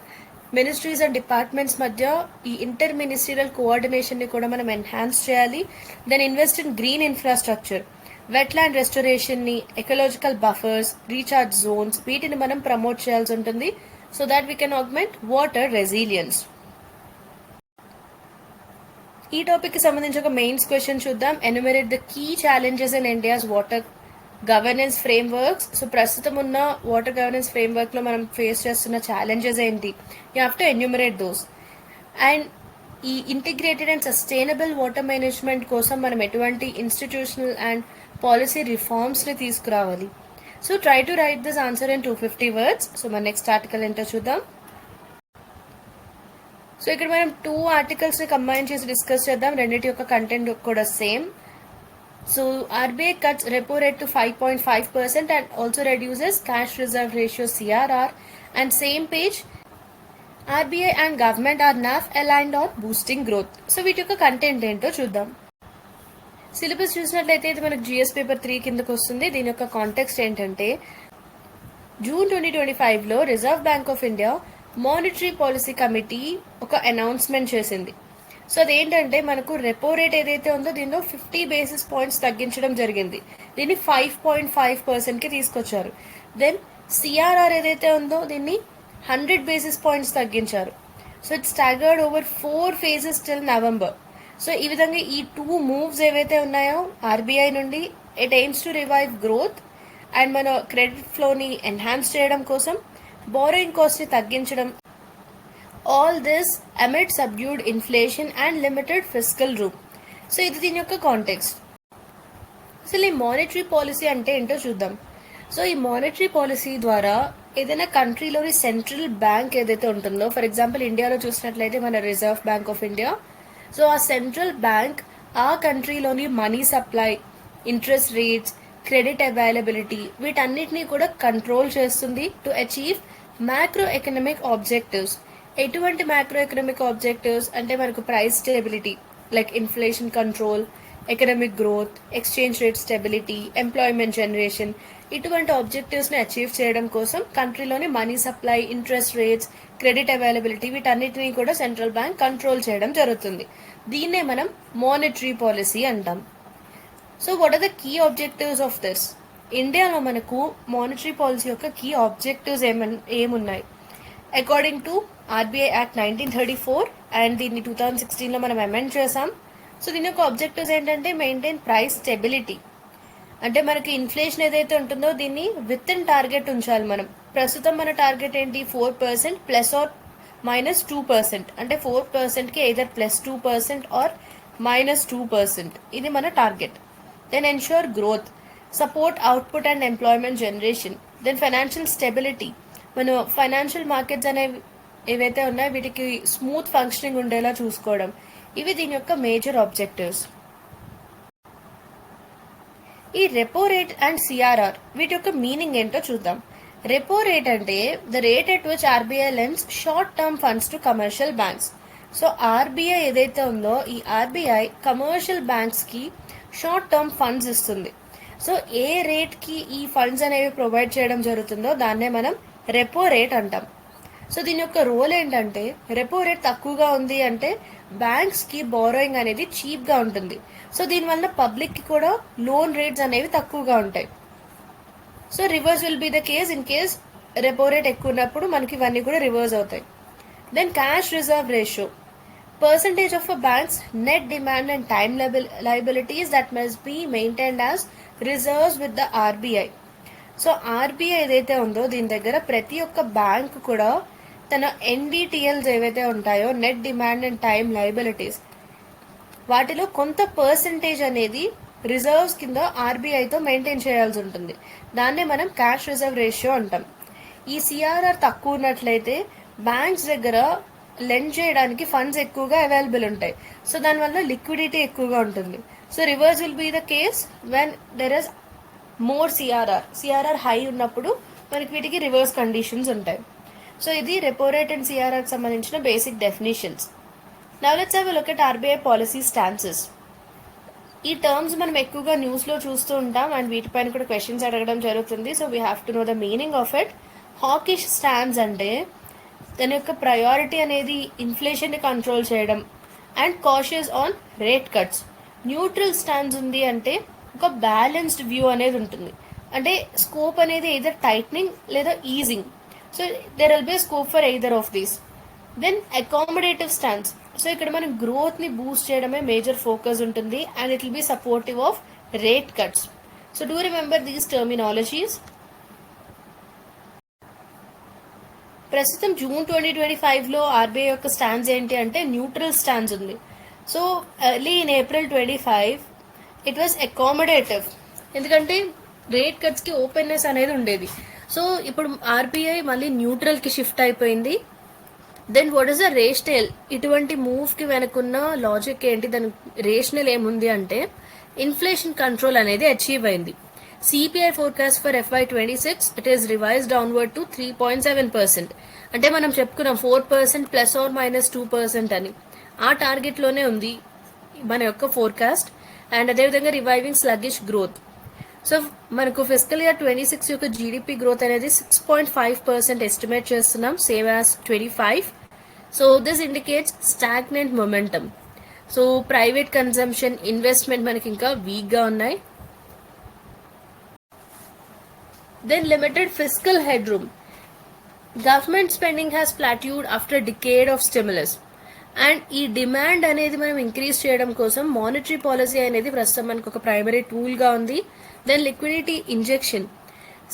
మినిస్ట్రీస్ అండ్ డిపార్ట్మెంట్స్ మధ్య ఈ ఇంటర్ మినిస్ట్రియల్ కోఆర్డినేషన్ని కూడా మనం ఎన్హాన్స్ చేయాలి. Then invest in green infrastructure, wetland రెస్టోరేషన్ని, ఎకలాజికల్ బఫర్స్, రీఛార్జ్ జోన్స్ వీటిని మనం ప్రమోట్ చేయాల్సి ఉంటుంది so that we can augment water resilience. ఈ టాపిక్ కి సంబంధించి ఒక మెయిన్స్ క్వశ్చన్ చూద్దాం. Enumerate the key challenges in India's water governance frameworks. So ప్రస్తుతం ఉన్న వాటర్ గవర్నెన్స్ ఫ్రేమ్వర్క్ లో మనం ఫేస్ చేస్తున్న ఛాలెంజెస్ ఏంటి? You have to enumerate those. And ఈ integrated and sustainable water management కోసం మనం ఎటువంటి ఇన్స్టిట్యూషనల్ అండ్ పాలసీ రిఫార్మ్స్ని తీసుకురావాలి. So try to write this answer in 250 words. So మన నెక్స్ట్ ఆర్టికల్ ఏంటో చూద్దాం. సో ఇక్కడ మనం 2 ఆర్టికల్స్ని కంబైన్ చేసి డిస్కస్ చేద్దాం. రెండింటి యొక్క కంటెంట్ కూడా same. So RBI cuts repo rate to 5.5% and also reduces cash reserve ratio CRR. And same page, RBI and government are now aligned on boosting growth. So వీటి యొక్క content ఏంటో చూద్దాం. Syllabus చూసినట్లయితే ఇది మనకు GS పేపర్ 3 కిందకు వస్తుంది. దీని యొక్క కాంటెక్స్ట్ ఏంటంటే జూన్ 2025లో Reserve Bank of India monetary policy committee ఒక అనౌన్స్మెంట్ చేసింది. సో అదేంటంటే మనకు రెపో రేట్ ఏదైతే ఉందో దీనిలో 50 basis points తగ్గించడం జరిగింది. దీన్ని 5.5%కి తీసుకొచ్చారు. దెన్ CRR ఏదైతే ఉందో దీన్ని 100 basis points తగ్గించారు. So it staggered over 4 phases till November. So ఈ విధంగా ఈ 2 moves ఏవైతే ఉన్నాయో RBI నుండి it AIIMS to revive growth and మన క్రెడిట్ ఫ్లోని ఎన్హాన్స్ చేయడం కోసం, బారోయింగ్ కాస్ట్ని తగ్గించడం. All this amid subdued inflation and limited fiscal room. So ఇది దీని యొక్క కాంటెక్స్ట్. అసలు ఈ మానిటరీ పాలసీ అంటే ఏంటో చూద్దాం. సో ఈ మానిటరీ పాలసీ ద్వారా ఏదైనా కంట్రీలోని సెంట్రల్ బ్యాంక్ ఏదైతే ఉంటుందో, ఫర్ ఎగ్జాంపుల్ ఇండియాలో చూసినట్లయితే మన Reserve Bank of India. So ఆ సెంట్రల్ బ్యాంక్ ఆ కంట్రీలోని money supply, interest rates, credit availability వీటన్నిటినీ కూడా కంట్రోల్ చేస్తుంది to achieve macro economic objectives. ఎటువంటి మ్యాక్రో ఎకనామిక్ ఆబ్జెక్టివ్స్ అంటే మనకు price stability like inflation control, economic growth, exchange rate stability, employment generation ఇటువంటి ఆబ్జెక్టివ్స్ని అచీవ్ చేయడం కోసం కంట్రీలోని money supply, interest rates, credit availability వీటన్నిటినీ కూడా సెంట్రల్ బ్యాంక్ కంట్రోల్ చేయడం జరుగుతుంది. దీన్నే మనం మానిటరీ పాలసీ అంటాం. So what are the key objectives of this? ఇండియాలో మనకు మానిటరీ పాలసీ యొక్క కీ ఆబ్జెక్టివ్స్ ఏమున్నాయి? అకార్డింగ్ టు RBI Act 1934 అండ్ దీన్ని 2016లో మనం అమెండ్ చేసాం. సో దీని యొక్క ఆబ్జెక్టివ్స్ ఏంటంటే మెయింటైన్ ప్రైస్ స్టెబిలిటీ. అంటే మనకి ఇన్ఫ్లేషన్ ఏదైతే ఉంటుందో దీన్ని విత్ ఇన్ టార్గెట్ ఉంచాలి మనం. ప్రస్తుతం మన టార్గెట్ ఏంటి? 4% ప్లస్ ఆర్ మైనస్ 2%. అంటే 4%కి ఎయిదర్ +2% ఆర్ -2%. ఇది మన target. Then ensure growth, support output and employment generation. Then financial stability, మన ఫైనాన్షియల్ మార్కెట్స్ అనేవి ఏవైతే ఉన్నాయో వీటికి స్మూత్ ఫంక్షనింగ్ ఉండేలా చూసుకోవడం. ఇవి దీని యొక్క మేజర్ ఆబ్జెక్టివ్స్. ఈ రెపో రేట్ అండ్ CRR వీటి యొక్క మీనింగ్ ఏంటో చూద్దాం. రెపో రేట్ అంటే the rate at which RBI lends short term funds to commercial banks. So RBI ఏదైతే ఉందో ఈ RBI కమర్షియల్ బ్యాంక్స్కి షార్ట్ టర్మ్ ఫండ్స్ ఇస్తుంది. సో ఏ రేట్కి ఈ ఫండ్స్ అనేవి ప్రొవైడ్ చేయడం జరుగుతుందో దాన్నే మనం రెపో రేట్ అంటాం. సో దీని యొక్క రోల్ ఏంటంటే రెపో రేట్ తక్కువగా ఉంది అంటే బ్యాంక్స్ కి బారోయింగ్ అనేది చీప్ గా ఉంటుంది. సో దీనివల్ల పబ్లిక్ కి కూడా లోన్ రేట్స్ అనేవి తక్కువగా ఉంటాయి. So reverse will be the case in case repo rate ఎక్కువ ఉన్నప్పుడు మనకి ఇవన్నీ కూడా రివర్స్ అవుతాయి. Then cash reserve ratio, percentage of a bank's net demand and time liabilities that must be maintained as reserves with the RBI. So RBI ఏదైతే ఉందో దీని దగ్గర ప్రతి ఒక్క బ్యాంక్ కూడా తన ఎన్డిటిఎల్స్ ఏవైతే ఉంటాయో net demand and time liabilities వాటిలో కొంత పర్సంటేజ్ అనేది రిజర్వ్స్ కింద ఆర్బీఐతో మెయింటైన్ చేయాల్సి ఉంటుంది. దాన్నే మనం క్యాష్ రిజర్వ్ రేషియో అంటాం. ఈ సిఆర్ఆర్ తక్కువ ఉన్నట్లయితే బ్యాంక్స్ దగ్గర లెండ్ చేయడానికి ఫండ్స్ ఎక్కువగా అవైలబుల్ ఉంటాయి. సో దానివల్ల లిక్విడిటీ ఎక్కువగా ఉంటుంది. So reverse will be the case when there is more CRR high ఉన్నప్పుడు మనకి వీటికి రివర్స్ కండిషన్స్ ఉంటాయి. సో ఇది రెపో రేట్ అండ్ సిఆర్ఆర్కి సంబంధించిన basic definitions. Now let's have a look at RBI policy stances. ఈ టర్మ్స్ మనం ఎక్కువగా న్యూస్లో చూస్తూ ఉంటాం అండ్ వీటిపైన కూడా క్వశ్చన్స్ అడగడం జరుగుతుంది. So we have to know the meaning of it. Hawkish stance అంటే తన యొక్క ప్రయారిటీ అనేది ఇన్ఫ్లేషన్ని కంట్రోల్ చేయడం and cautious on rate cuts. Neutral stands ఉంది అంటే ఒక బ్యాలెన్స్డ్ వ్యూ అనేది ఉంటుంది. అంటే స్కోప్ అనేది ఎయిదర్ టైట్నింగ్ లేదా easing. So there will be scope for either of these. Then accommodative stands. So ఇక్కడ మనం గ్రోత్ని బూస్ట్ చేయడమే మేజర్ ఫోకస్ ఉంటుంది and it will be supportive of rate cuts. So do remember these terminologies. ప్రస్తుతం June 2025లో RBI యొక్క స్టాండ్స్ ఏంటి అంటే న్యూట్రల్ స్టాండ్స్ ఉంది. So early in April 25 it was accommodative, ఎందుకంటే రేట్ కట్స్కి ఓపెన్నెస్ అనేది ఉండేది. సో ఇప్పుడు ఆర్బీఐ మళ్ళీ న్యూట్రల్కి షిఫ్ట్ అయిపోయింది. Then what is the rational? ఇటువంటి మూవ్కి వెనుకున్న లాజిక్ ఏంటి, దాని రేషనల్ ఏముంది అంటే ఇన్ఫ్లేషన్ కంట్రోల్ అనేది అచీవ్ అయింది. CPI forecast for FY26 it is revise downward to 3.7%. అంటే మనం చెప్పుకున్నాం 4% ±2% అని. ఆ టార్గెట్లోనే ఉంది మన యొక్క ఫోర్కాస్ట్. అండ్ అదేవిధంగా రివైవింగ్ స్లగ్గిష్ గ్రోత్. సో మనకు ఫిజికల్ ఇయర్ 26 యొక్క జీడిపి గ్రోత్ అనేది 6.5% ఎస్టిమేట్ చేస్తున్నాం, same as 25. So this indicates stagnant momentum. So private consumption, investment మనకి ఇంకా వీక్గా ఉన్నాయి. Then limited fiscal headroom. Government spending has plateaued after a decade of stimulus. And ఈ demand అనేది మనం ఇంక్రీజ్ చేయడం కోసం మానిటరీ పాలసీ అనేది ప్రస్తుతం మనకు ఒక ప్రైమరీ టూల్గా ఉంది. Then liquidity injection.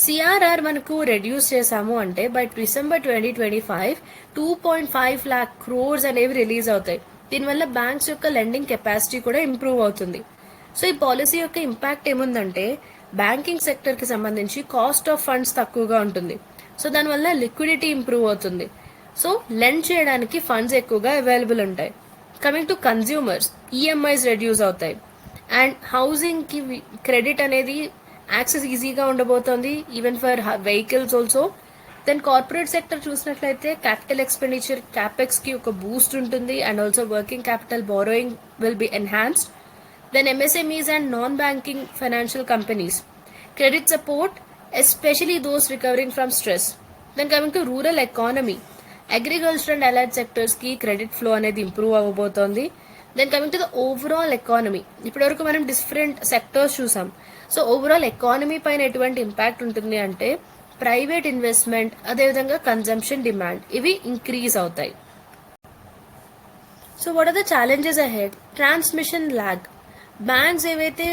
సిఆర్ఆర్ మనకు రెడ్యూస్ చేసాము అంటే బై డిసెంబర్ 2025 2.5 lakh crores అనేవి రిలీజ్ అవుతాయి. దీనివల్ల బ్యాంక్స్ యొక్క లెండింగ్ కెపాసిటీ కూడా ఇంప్రూవ్ అవుతుంది. సో ఈ పాలసీ యొక్క ఇంపాక్ట్ ఏముందంటే బ్యాంకింగ్ సెక్టర్కి సంబంధించి కాస్ట్ ఆఫ్ ఫండ్స్ తక్కువగా ఉంటుంది. సో దానివల్ల లిక్విడిటీ ఇంప్రూవ్ అవుతుంది. సో లెండ్ చేయడానికి ఫండ్స్ ఎక్కువగా అవైలబుల్ ఉంటాయి. Coming to consumers, EMIs reduce అవుతాయి అండ్ హౌసింగ్కి క్రెడిట్ అనేది యాక్సెస్ ఈజీగా ఉండబోతోంది, even for vehicles also. Then corporate sector చూసినట్లయితే క్యాపిటల్ ఎక్స్పెండిచర్ క్యాపెక్స్కి ఒక బూస్ట్ ఉంటుంది and also working capital borrowing will be enhanced. Then MSMEs and non-banking financial companies. Credit support, especially those recovering from stress. Then coming to rural economy. Agriculture and allied sectors ki credit flow అనేది improve అవ్వబోతోంది. Then coming to the overall economy. ఇప్పటివరకు మనం different sectors చూసాం. So overall economy పైన ఎటువంటి impact ఉంటుంది అంటే private investment, అదేవిధంగా కన్జంప్షన్ డిమాండ్ ఇవి ఇంక్రీజ్ అవుతాయి. So what are the challenges ahead? Transmission lag. Banks ఏవైతే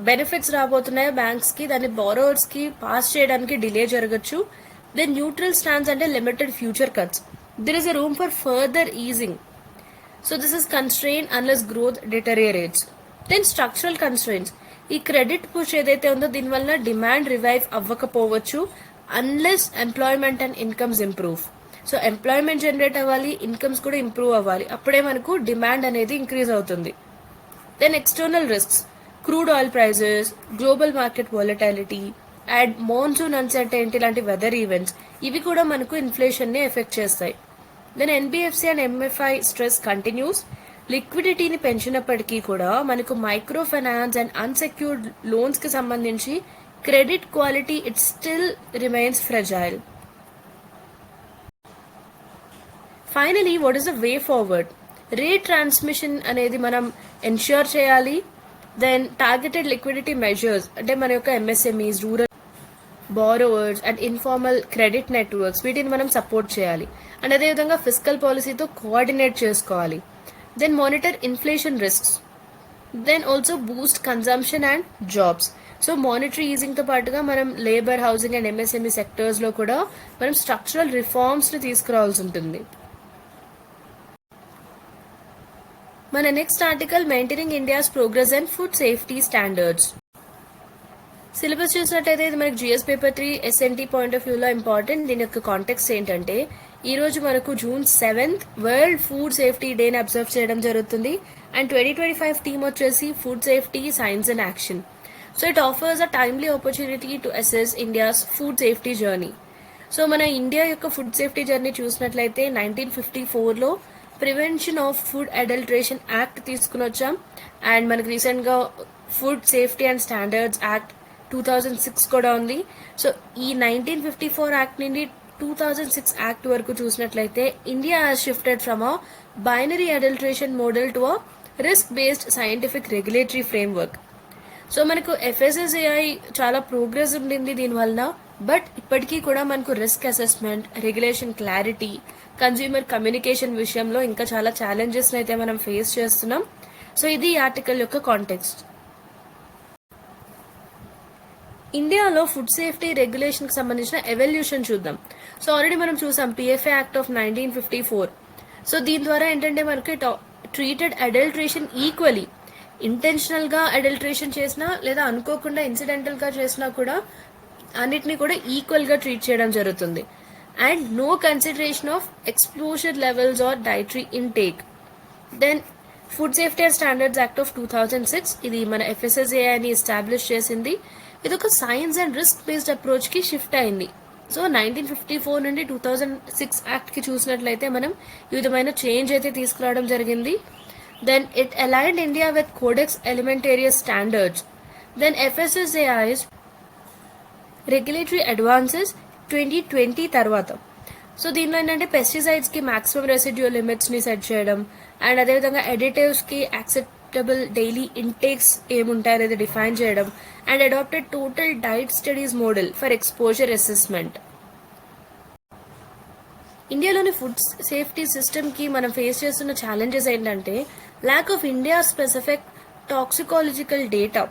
బెనిఫిట్స్ రాబోతున్నాయో బ్యాంక్స్కి, దాన్ని బారోవర్స్కి పాస్ చేయడానికి డిలే జరగచ్చు. దెన్ న్యూట్రల్ స్టాండ్స్ అంటే limited future cuts. There is a room for further easing. So this is constrain unless growth deteriorates. Then structural constraints. ఈ credit push ఏదైతే ఉందో దీనివల్ల డిమాండ్ రివైవ్ అవ్వకపోవచ్చు unless employment and incomes improve. So employment generate అవ్వాలి, incomes కూడా improve అవ్వాలి, అప్పుడే మనకు డిమాండ్ అనేది ఇంక్రీజ్ అవుతుంది. Then external risks, crude oil prices, global market volatility, and monsoon uncertainty లాంటి వెదర్ ఈవెంట్స్ ఇవి కూడా మనకు ఇన్ఫ్లేషన్ని ఎఫెక్ట్ చేస్తాయి. Then NBFC and MFI stress continues. లిక్విడిటీని పెంచినప్పటికీ కూడా మనకు మైక్రో ఫైనాన్స్ అండ్ అన్సెక్యూర్డ్ లోన్స్కి సంబంధించి credit quality it still remains fragile. Finally what is the way forward? Rate transmission అనేది మనం ఎన్ష్యూర్ చేయాలి. దెన్ టార్గెటెడ్ లిక్విడిటీ మెజర్స్ అంటే మన యొక్క MSMEs, rural borrowers and informal credit networks వీటిని మనం సపోర్ట్ చేయాలి. అండ్ అదేవిధంగా ఫిజికల్ పాలసీతో కోఆర్డినేట్ చేసుకోవాలి. Then monitor inflation risks. Then also boost consumption and jobs. So monetary ఈజింగ్తో పాటుగా మనం లేబర్, హౌసింగ్ అండ్ ఎంఎస్ఎంఈ సెక్టర్స్లో కూడా మనం స్ట్రక్చరల్ రిఫార్మ్స్ని తీసుకురావాల్సి ఉంటుంది. మన next article maintaining India's progress and food safety standards. Syllabus చూసినట్టయితే ఇది మనకి GS paper 3 SNT point of వ్యూలో ఇంపార్టెంట్. దీని యొక్క కాంటెక్స్ట్ ఏంటంటే ఈరోజు మనకు June 7th world food safety డేని అబ్జర్వ్ చేయడం జరుగుతుంది. అండ్ 2025 థీమ్ వచ్చేసి food safety science and action. So it offers a timely opportunity to assess India's food safety journey. So మన ఇండియా యొక్క ఫుడ్ సేఫ్టీ జర్నీ చూసినట్లయితే 1954లో prevention of food adulteration act తీసుకుని వచ్చాం. అండ్ మనకి రీసెంట్గా food safety and standards act 2006 కూడా ఉంది. సో ఈ 1954 యాక్ట్ నుండి 2006 యాక్ట్ వరకు చూసినట్లయితే India has shifted from a binary adulteration model to a risk based scientific regulatory framework. So మనకు ఎఫ్ఎస్ఎస్ఏఐ చాలా ప్రోగ్రెస్ ఉండింది దీనివల్ల. బట్ ఇప్పటికీ కూడా మనకు risk assessment, regulation clarity, consumer communication విషయంలో ఇంకా చాలా ఛాలెంజెస్ అయితే మనం ఫేస్ చేస్తున్నాం. సో ఇది ఈ ఆర్టికల్ యొక్క కాంటెక్స్ట్. ఇండియాలో ఫుడ్ సేఫ్టీ రెగ్యులేషన్కి సంబంధించిన ఎవల్యూషన్ చూద్దాం. సో ఆల్రెడీ మనం చూసాం పిఎఫ్ఏ యాక్ట్ ఆఫ్ 1954. సో దీని ద్వారా ఏంటంటే మనకి ట్రీటెడ్ అడల్ట్రేషన్ ఈక్వలీ. ఇంటెన్షనల్గా అడల్ట్రేషన్ చేసినా లేదా అనుకోకుండా ఇన్సిడెంటల్గా చేసినా కూడా అన్నిటినీ కూడా ఈక్వల్గా ట్రీట్ చేయడం జరుగుతుంది. And no consideration of exposure levels or dietary intake. Then food safety and standards act of 2006 ఇది మన ఎఫ్ఎస్ఎస్ఏఐని ఎస్టాబ్లిష్ చేసింది. ఇది ఒక సైన్స్ అండ్ రిస్క్ బేస్డ్ అప్రోచ్కి షిఫ్ట్ అయింది. సో 1954 నుండి 2006 యాక్ట్కి చూసినట్లయితే మనం ఈ విధమైన చేంజ్ అయితే తీసుకురావడం జరిగింది. Then it aligned India with Codex Alimentarius standards. Then FSSAI's regulatory advances 2020 తర్వాత. సో దీనిలో ఏంటంటే పెస్టిసైడ్స్కి మ్యాక్సిమం రెసిడ్యూ లిమిట్స్ని సెట్ చేయడం అండ్ అదేవిధంగా ఎడిటివ్స్కి యాక్సెప్టబుల్ డైలీ ఇంటేక్స్ ఏముంటాయి అనేది డిఫైన్ చేయడం and adapted total diet studies model for exposure assessment. ఇండియాలోని ఫుడ్ సేఫ్టీ సిస్టమ్కి మనం ఫేస్ చేస్తున్న ఛాలెంజెస్ ఏంటంటే lack of India specific toxicological data.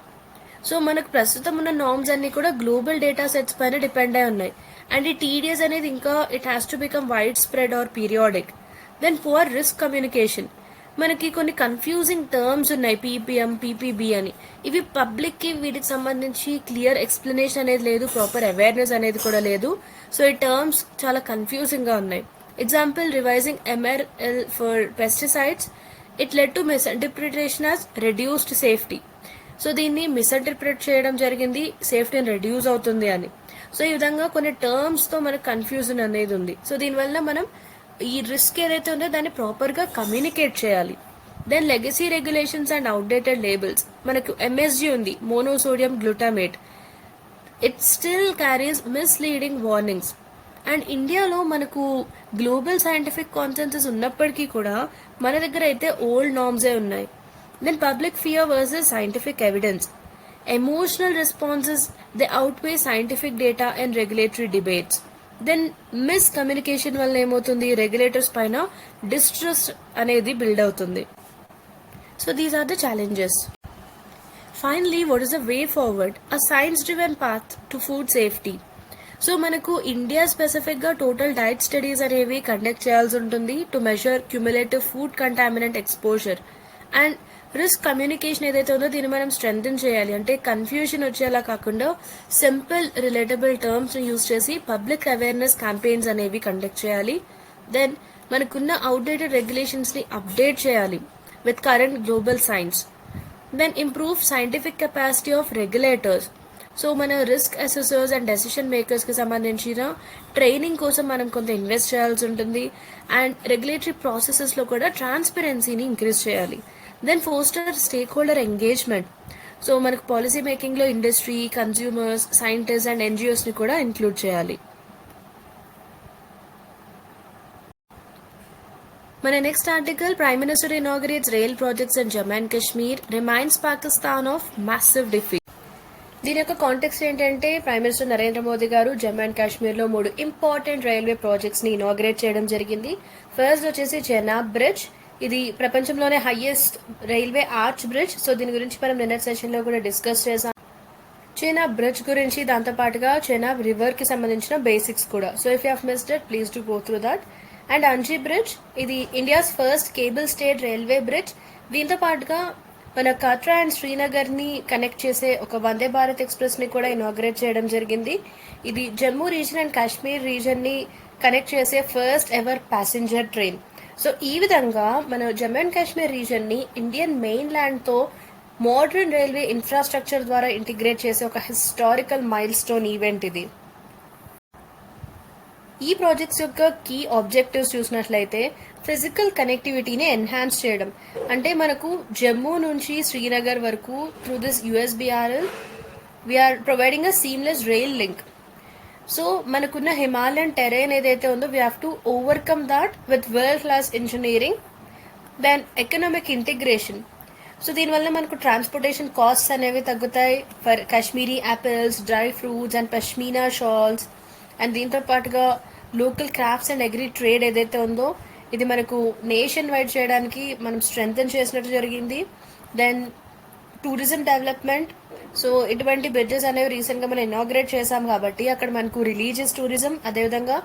So మనకు ప్రస్తుతం ఉన్న నార్మ్స్ అన్ని కూడా గ్లోబల్ డేటా సెట్స్ పైన డిపెండ్ అయి ఉన్నాయి. అండ్ ఈ టీడీఎస్ అనేది ఇంకా it has to become wide spread are periodic. Then poor risk communication. మనకి కొన్ని కన్ఫ్యూజింగ్ టర్మ్స్ ఉన్నాయి, పీపీఎం, పీపీబీ అని. ఇవి పబ్లిక్కి వీటికి సంబంధించి క్లియర్ ఎక్స్ప్లెనేషన్ అనేది లేదు, ప్రాపర్ అవేర్నెస్ అనేది కూడా లేదు. సో ఈ టర్మ్స్ చాలా కన్ఫ్యూజింగ్గా ఉన్నాయి. Example, revising MRL for pesticides, it led to misinterpretation as reduced safety. So దీన్ని మిస్ఇంటర్ప్రిట్ చేయడం జరిగింది సేఫ్టీని రెడ్యూస్ అవుతుంది అని. సో ఈ విధంగా కొన్ని టర్మ్స్తో మనకు కన్ఫ్యూజన్ అనేది ఉంది. సో దీనివల్ల మనం ఈ రిస్క్ ఏదైతే ఉందో దాన్ని ప్రాపర్గా కమ్యూనికేట్ చేయాలి. Then legacy regulations and outdated labels. మనకు MSG ఉంది, monosodium glutamate. It still carries misleading warnings. And ఇండియాలో మనకు గ్లోబల్ సైంటిఫిక్ కాన్సెన్సస్ ఉన్నప్పటికీ కూడా మన దగ్గర అయితే ఓల్డ్ నార్మ్సే ఉన్నాయి. Then public fear versus scientific evidence. Emotional responses they outweigh scientific data and regulatory debates. Then miscommunication వల్ల ఏమవుతుంది, రెగ్యులేటర్స్ పైన డిస్ట్రస్ట్ అనేది బిల్డ్ అవుతుంది. So these are the challenges. Finally what is the way forward? A science driven path to food safety. So మనకు India స్పెసిఫిక్గా total diet studies అనేవి conduct చేయాల్సి ఉంటుంది to measure cumulative food contaminant exposure. And risk communication ఏదైతే ఉందో దీన్ని మనం strengthen చేయాలి. అంటే కన్ఫ్యూజన్ వచ్చేలా కాకుండా సింపుల్ రిలేటబుల్ టర్మ్స్ని యూజ్ చేసి పబ్లిక్ అవేర్నెస్ క్యాంపెయిన్స్ అనేవి కండక్ట్ చేయాలి. దెన్ మనకున్న అవుట్డేటెడ్ రెగ్యులేషన్స్ని అప్డేట్ చేయాలి with current global science. Then improve scientific capacity of regulators. So మన రిస్క్ అసెసర్స్ అండ్ డెసిషన్ మేకర్స్కి సంబంధించిన ట్రైనింగ్ కోసం మనం కొంత ఇన్వెస్ట్ చేయాల్సి ఉంటుంది. అండ్ రెగ్యులేటరీ ప్రాసెసెస్లో కూడా ట్రాన్స్పరెన్సీని ఇంక్రీజ్ చేయాలి. Then foster stakeholder engagement. So మనకు పాలసీ మేకింగ్లో ఇండస్ట్రీ, కన్స్యూమర్స్, సైంటిస్ట్ అండ్ NGOsని కూడా ఇంక్లూడ్ చేయాలి. మన next article, prime minister inaugurates rail projects in Jammu and Kashmir, reminds Pakistan of massive defeat. దీని యొక్క కాంటెక్స్ట్ ఏంటంటే, ప్రైమ్ మినిస్టర్ నరేంద్ర మోదీ గారు జమ్మూ అండ్ కాశ్మీర్ లో 3 ఇంపార్టెంట్ రైల్వే ప్రాజెక్ట్స్ ని ఇనాగరేట్ చేయడం జరిగింది. ఫస్ట్ వచ్చేసి చెనాబ్ బ్రిడ్జ్. ఇది ప్రపంచంలోనే highest railway arch bridge. So దీని గురించి మనం నిన్నటి సెషన్ లో కూడా డిస్కస్ చేసాం. చెనాబ్ బ్రిడ్జ్ గురించి, దాంతో పాటుగా చెనాబ్ రివర్ కి సంబంధించిన బేసిక్స్ కూడా. So if you have missed it, please do go through that. And Anji bridge, ఇది India's first cable stayed railway bridge. దీంతో పాటుగా మన కట్రా అండ్ శ్రీనగర్ ని కనెక్ట్ చేసే ఒక వందే భారత్ ఎక్స్ప్రెస్ ని కూడా ఇనాగ్రేట్ చేయడం జరిగింది. ఇది Jammu reason and Kashmir reason ని కనెక్ట్ చేసే first ever passenger train. So ఈ విధంగా మన జమ్మూ అండ్ కాశ్మీర్ రీజన్ ని ఇండియన్ మెయిన్ ల్యాండ్ తో మోడర్న్ రైల్వే ఇన్ఫ్రాస్ట్రక్చర్ ద్వారా ఇంటిగ్రేట్ చేసే ఒక హిస్టారికల్ మైల్ స్టోన్ ఈవెంట్ ఇది. ఈ ప్రాజెక్ట్స్ యొక్క కీ ఆబ్జెక్టివ్స్ చూసినట్లయితే, ఫిజికల్ కనెక్టివిటీని ఎన్హాన్స్ చేయడం. అంటే మనకు జమ్మూ నుంచి శ్రీనగర్ వరకు through this USBRL we're providing a seamless rail link. So మనకున్న హిమాలయన్ టెరైన్ ఏదైతే ఉందో, we have to overcome that with world class engineering. Then economic integration. So దీనివల్ల మనకు ట్రాన్స్పోర్టేషన్ కాస్ట్స్ అనేవి తగ్గుతాయి for Kashmiri apples, dry fruits and pashmina shawls. And దీంతో పాటుగా local crafts and agri trade ఏదైతే ఉందో, ఇది మనకు నేషన్ వైడ్ చేయడానికి మనం స్ట్రెంగ్తన్ చేసినట్టు జరిగింది. Then tourism development. సో ఇటువంటి బ్రిడ్జెస్ అనేవి రీసెంట్గా మనం ఇనాగ్రేట్ చేసాం కాబట్టి అక్కడ మనకు రిలీజియస్ టూరిజం, అదేవిధంగా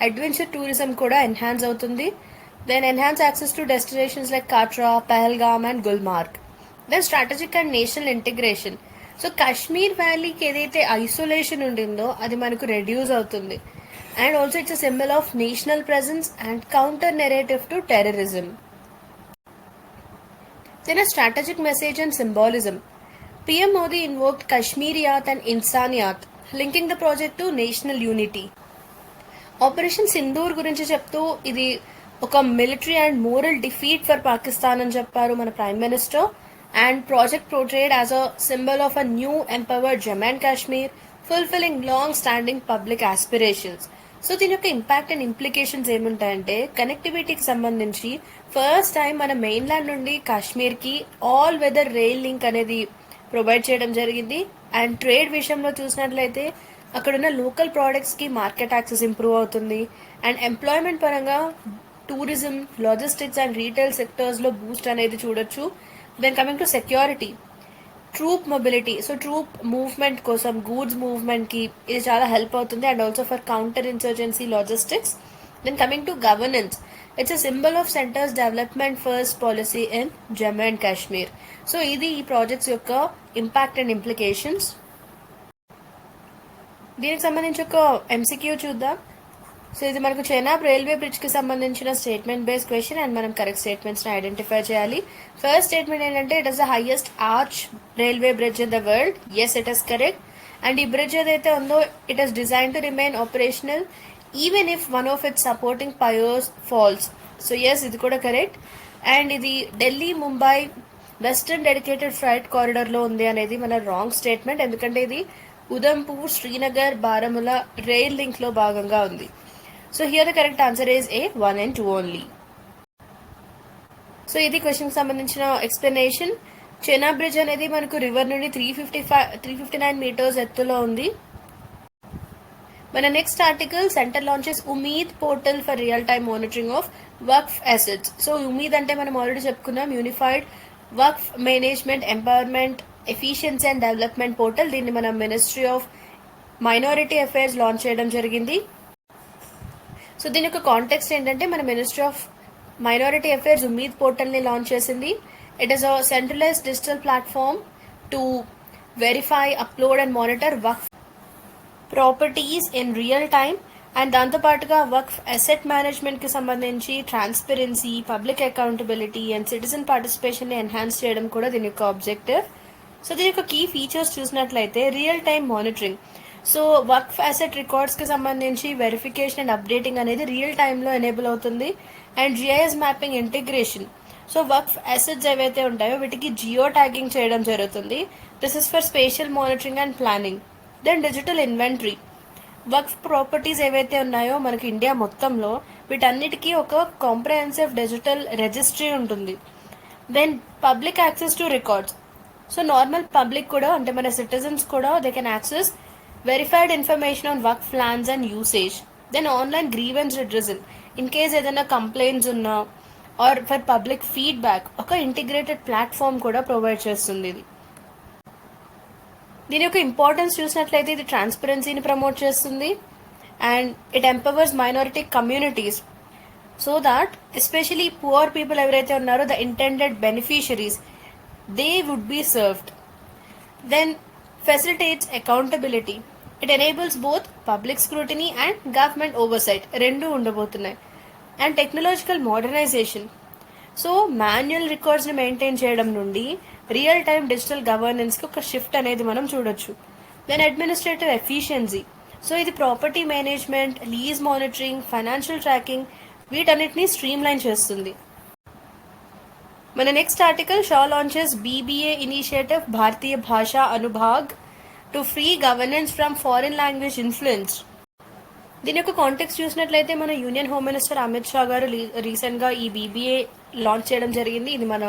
అడ్వెంచర్ టూరిజం కూడా ఎన్హాన్స్ అవుతుంది. Then enhance access to destinations like Katra, Pahalgam and Gulmarg. Then strategic and national integration. So Kashmir వ్యాలీకి ఏదైతే ఐసోలేషన్ ఉండిందో అది మనకు రెడ్యూస్ అవుతుంది. And also it's a symbol of national presence and counter narrative to terrorism. Then a strategic message and symbolism. PM Modi invoked Kashmiriyat and Insaniyat, linking the project to national unity. Operation Sindoor గురించి చెప్తూ, ఇది ఒక military and moral defeat for Pakistan అని చెప్పారు మన prime minister. And project portrayed as a symbol of a new empowered Jammu and Kashmir, fulfilling long standing public aspirations. So దీని యొక్క impact and implications ఏముంటాయంటే, కనెక్టివిటీకి సంబంధించి ఫస్ట్ టైం మన మెయిన్ ల్యాండ్ నుండి కాశ్మీర్ కి all weather rail link అనేది ప్రొవైడ్ చేయడం జరిగింది. And trade విషయంలో చూసినట్లయితే అక్కడున్న లోకల్ ప్రోడక్ట్స్ కి మార్కెట్ యాక్సెస్ ఇంప్రూవ్ అవుతుంది. అండ్ ఎంప్లాయ్మెంట్ పరంగా tourism, logistics and retail sectors లో బూస్ట్ అనేది చూడొచ్చు. Then coming to security, troop mobility. So troop movement కోసం, గూడ్స్ మూవ్మెంట్ కి ఇది చాలా హెల్ప్ అవుతుంది. And also for counter insurgency logistics. Then coming to governance, it's a symbol of centres development first policy in Jammu and Kashmir. So ఇది ఈ projects యొక్క impact and implications. దీనికి సంబంధించి ఒక ఎంసీక్యూ చూద్దాం. సో ఇది మనకు చెనాబ్ రైల్వే బ్రిడ్జ్ కి సంబంధించిన స్టేట్మెంట్ బేస్డ్ క్వశ్చన్. అండ్ మనం కరెక్ట్ స్టేట్మెంట్స్ ని ఐడెంటిఫై చేయాలి. ఫస్ట్ స్టేట్మెంట్ ఏంటంటే, it is the highest arch railway bridge in the world. Yes, it is correct. And ఈ బ్రిడ్జ్ ఏదైతే ఉందో, it is design to remain operational even if one of its supporting piers falls. So yes, ఇది కూడా కరెక్ట్. And ఇది Delhi, Mumbai western dedicated freight corridor లో ఉంది అనేది మన రాంగ్ స్టేట్మెంట్. ఎందుకంటే ఇది ఉదంపూర్, శ్రీనగర్, బారాములా రైల్ లింక్ లో భాగంగా ఉంది. So here the correct answer is A, 1 and 2 only. So ఇది క్వశ్చన్ కి సంబంధించిన ఎక్స్ప్లెనేషన్. చెనాబ్ బ్రిడ్జ్ అనేది మనకు రివర్ నుండి 359 మీటర్స్ ఎత్తులో ఉంది. మన next article, centre launches Umeed portal for real time monitoring of Waqf assets. So Umeed అంటే మనం ఆల్రెడీ చెప్పుకున్నాం, unified waqf management, empowerment, efficiency and development portal. దీన్ని మన ministry of minority affairs launch చేయడం జరిగింది. సో దీని యొక్క కాంటెక్స్ట్ ఏంటంటే, మన ministry of minority affairs Umeed portal ని లాంచ్ చేసింది. It is a centralised digital platform to verify, upload and monitor waqf properties in real time. And దాంతోపాటుగా వక్ఫ్ అసెట్ మేనేజ్మెంట్ కి సంబంధించి transparency, public accountability and citizen participation ని enhance చేయడం కూడా దీని యొక్క ఆబ్జెక్టివ్. సో దీని యొక్క కీ ఫీచర్స్ చూసినట్లయితే, రియల్ టైమ్ మానిటరింగ్. సో వక్ఫ్ అసెట్ రికార్డ్స్ కి సంబంధించి వెరిఫికేషన్ అండ్ అప్డేటింగ్ అనేది రియల్ టైంలో ఎనేబుల్ అవుతుంది. And GIS mapping integration. So వక్ఫ్ అసెట్స్ ఏవైతే ఉంటాయో వీటికి జియో ట్యాగింగ్ చేయడం జరుగుతుంది. This is for spatial monitoring and planning. Then digital inventory. వక్ఫ్ ప్రాపర్టీస్ ఏవైతే ఉన్నాయో మనకి ఇండియా మొత్తంలో, వీటన్నిటికీ ఒక కాంప్రహెన్సివ్ డిజిటల్ రిజిస్ట్రీ ఉంటుంది. Then public access to records. So normal public కూడా అంటే మన సిటిజన్స్ కూడా they can access verified information on work plans and usage. Then online grievance redressal. In case ఏదైనా కంప్లైంట్స్ ఉన్నా ఆర్ ఫర్ పబ్లిక్ ఫీడ్బ్యాక్ ఒక integrated platform కూడా provide చేస్తుంది ఇది. దీని యొక్క ఇంపార్టెన్స్ చూసినట్లయితే ఇది ట్రాన్స్పరెన్సీని ప్రమోట్ చేస్తుంది and it empowers minority communities so that especially poor people ఎవరైతే ఉన్నారో the intended beneficiaries they would be served. Then facilitates accountability. It enables both public scrutiny and government oversight రెండు ఉండబోతున్నాయి. And technological modernisation. So manual రికార్డ్స్ని maintain చేయడం నుండి real time digital గవర్నెన్స్కి ఒక shift అనేది మనం చూడొచ్చు. Then administrative efficiency. సో ఇది property management, lease monitoring, financial tracking వీటన్నిటిని స్ట్రీమ్ లైన్ చేస్తుంది. మన next article Shah launches BBA initiative Bharatiya Bhasha Anubhag to free governance from foreign language influence. దీని యొక్క కాంటెక్స్ట్ చూసినట్లయితే మన union home minister Amit Shah garu రీసెంట్గా ఈ బీబీఏ లాంచ్ చేయడం జరిగింది. ఇది మన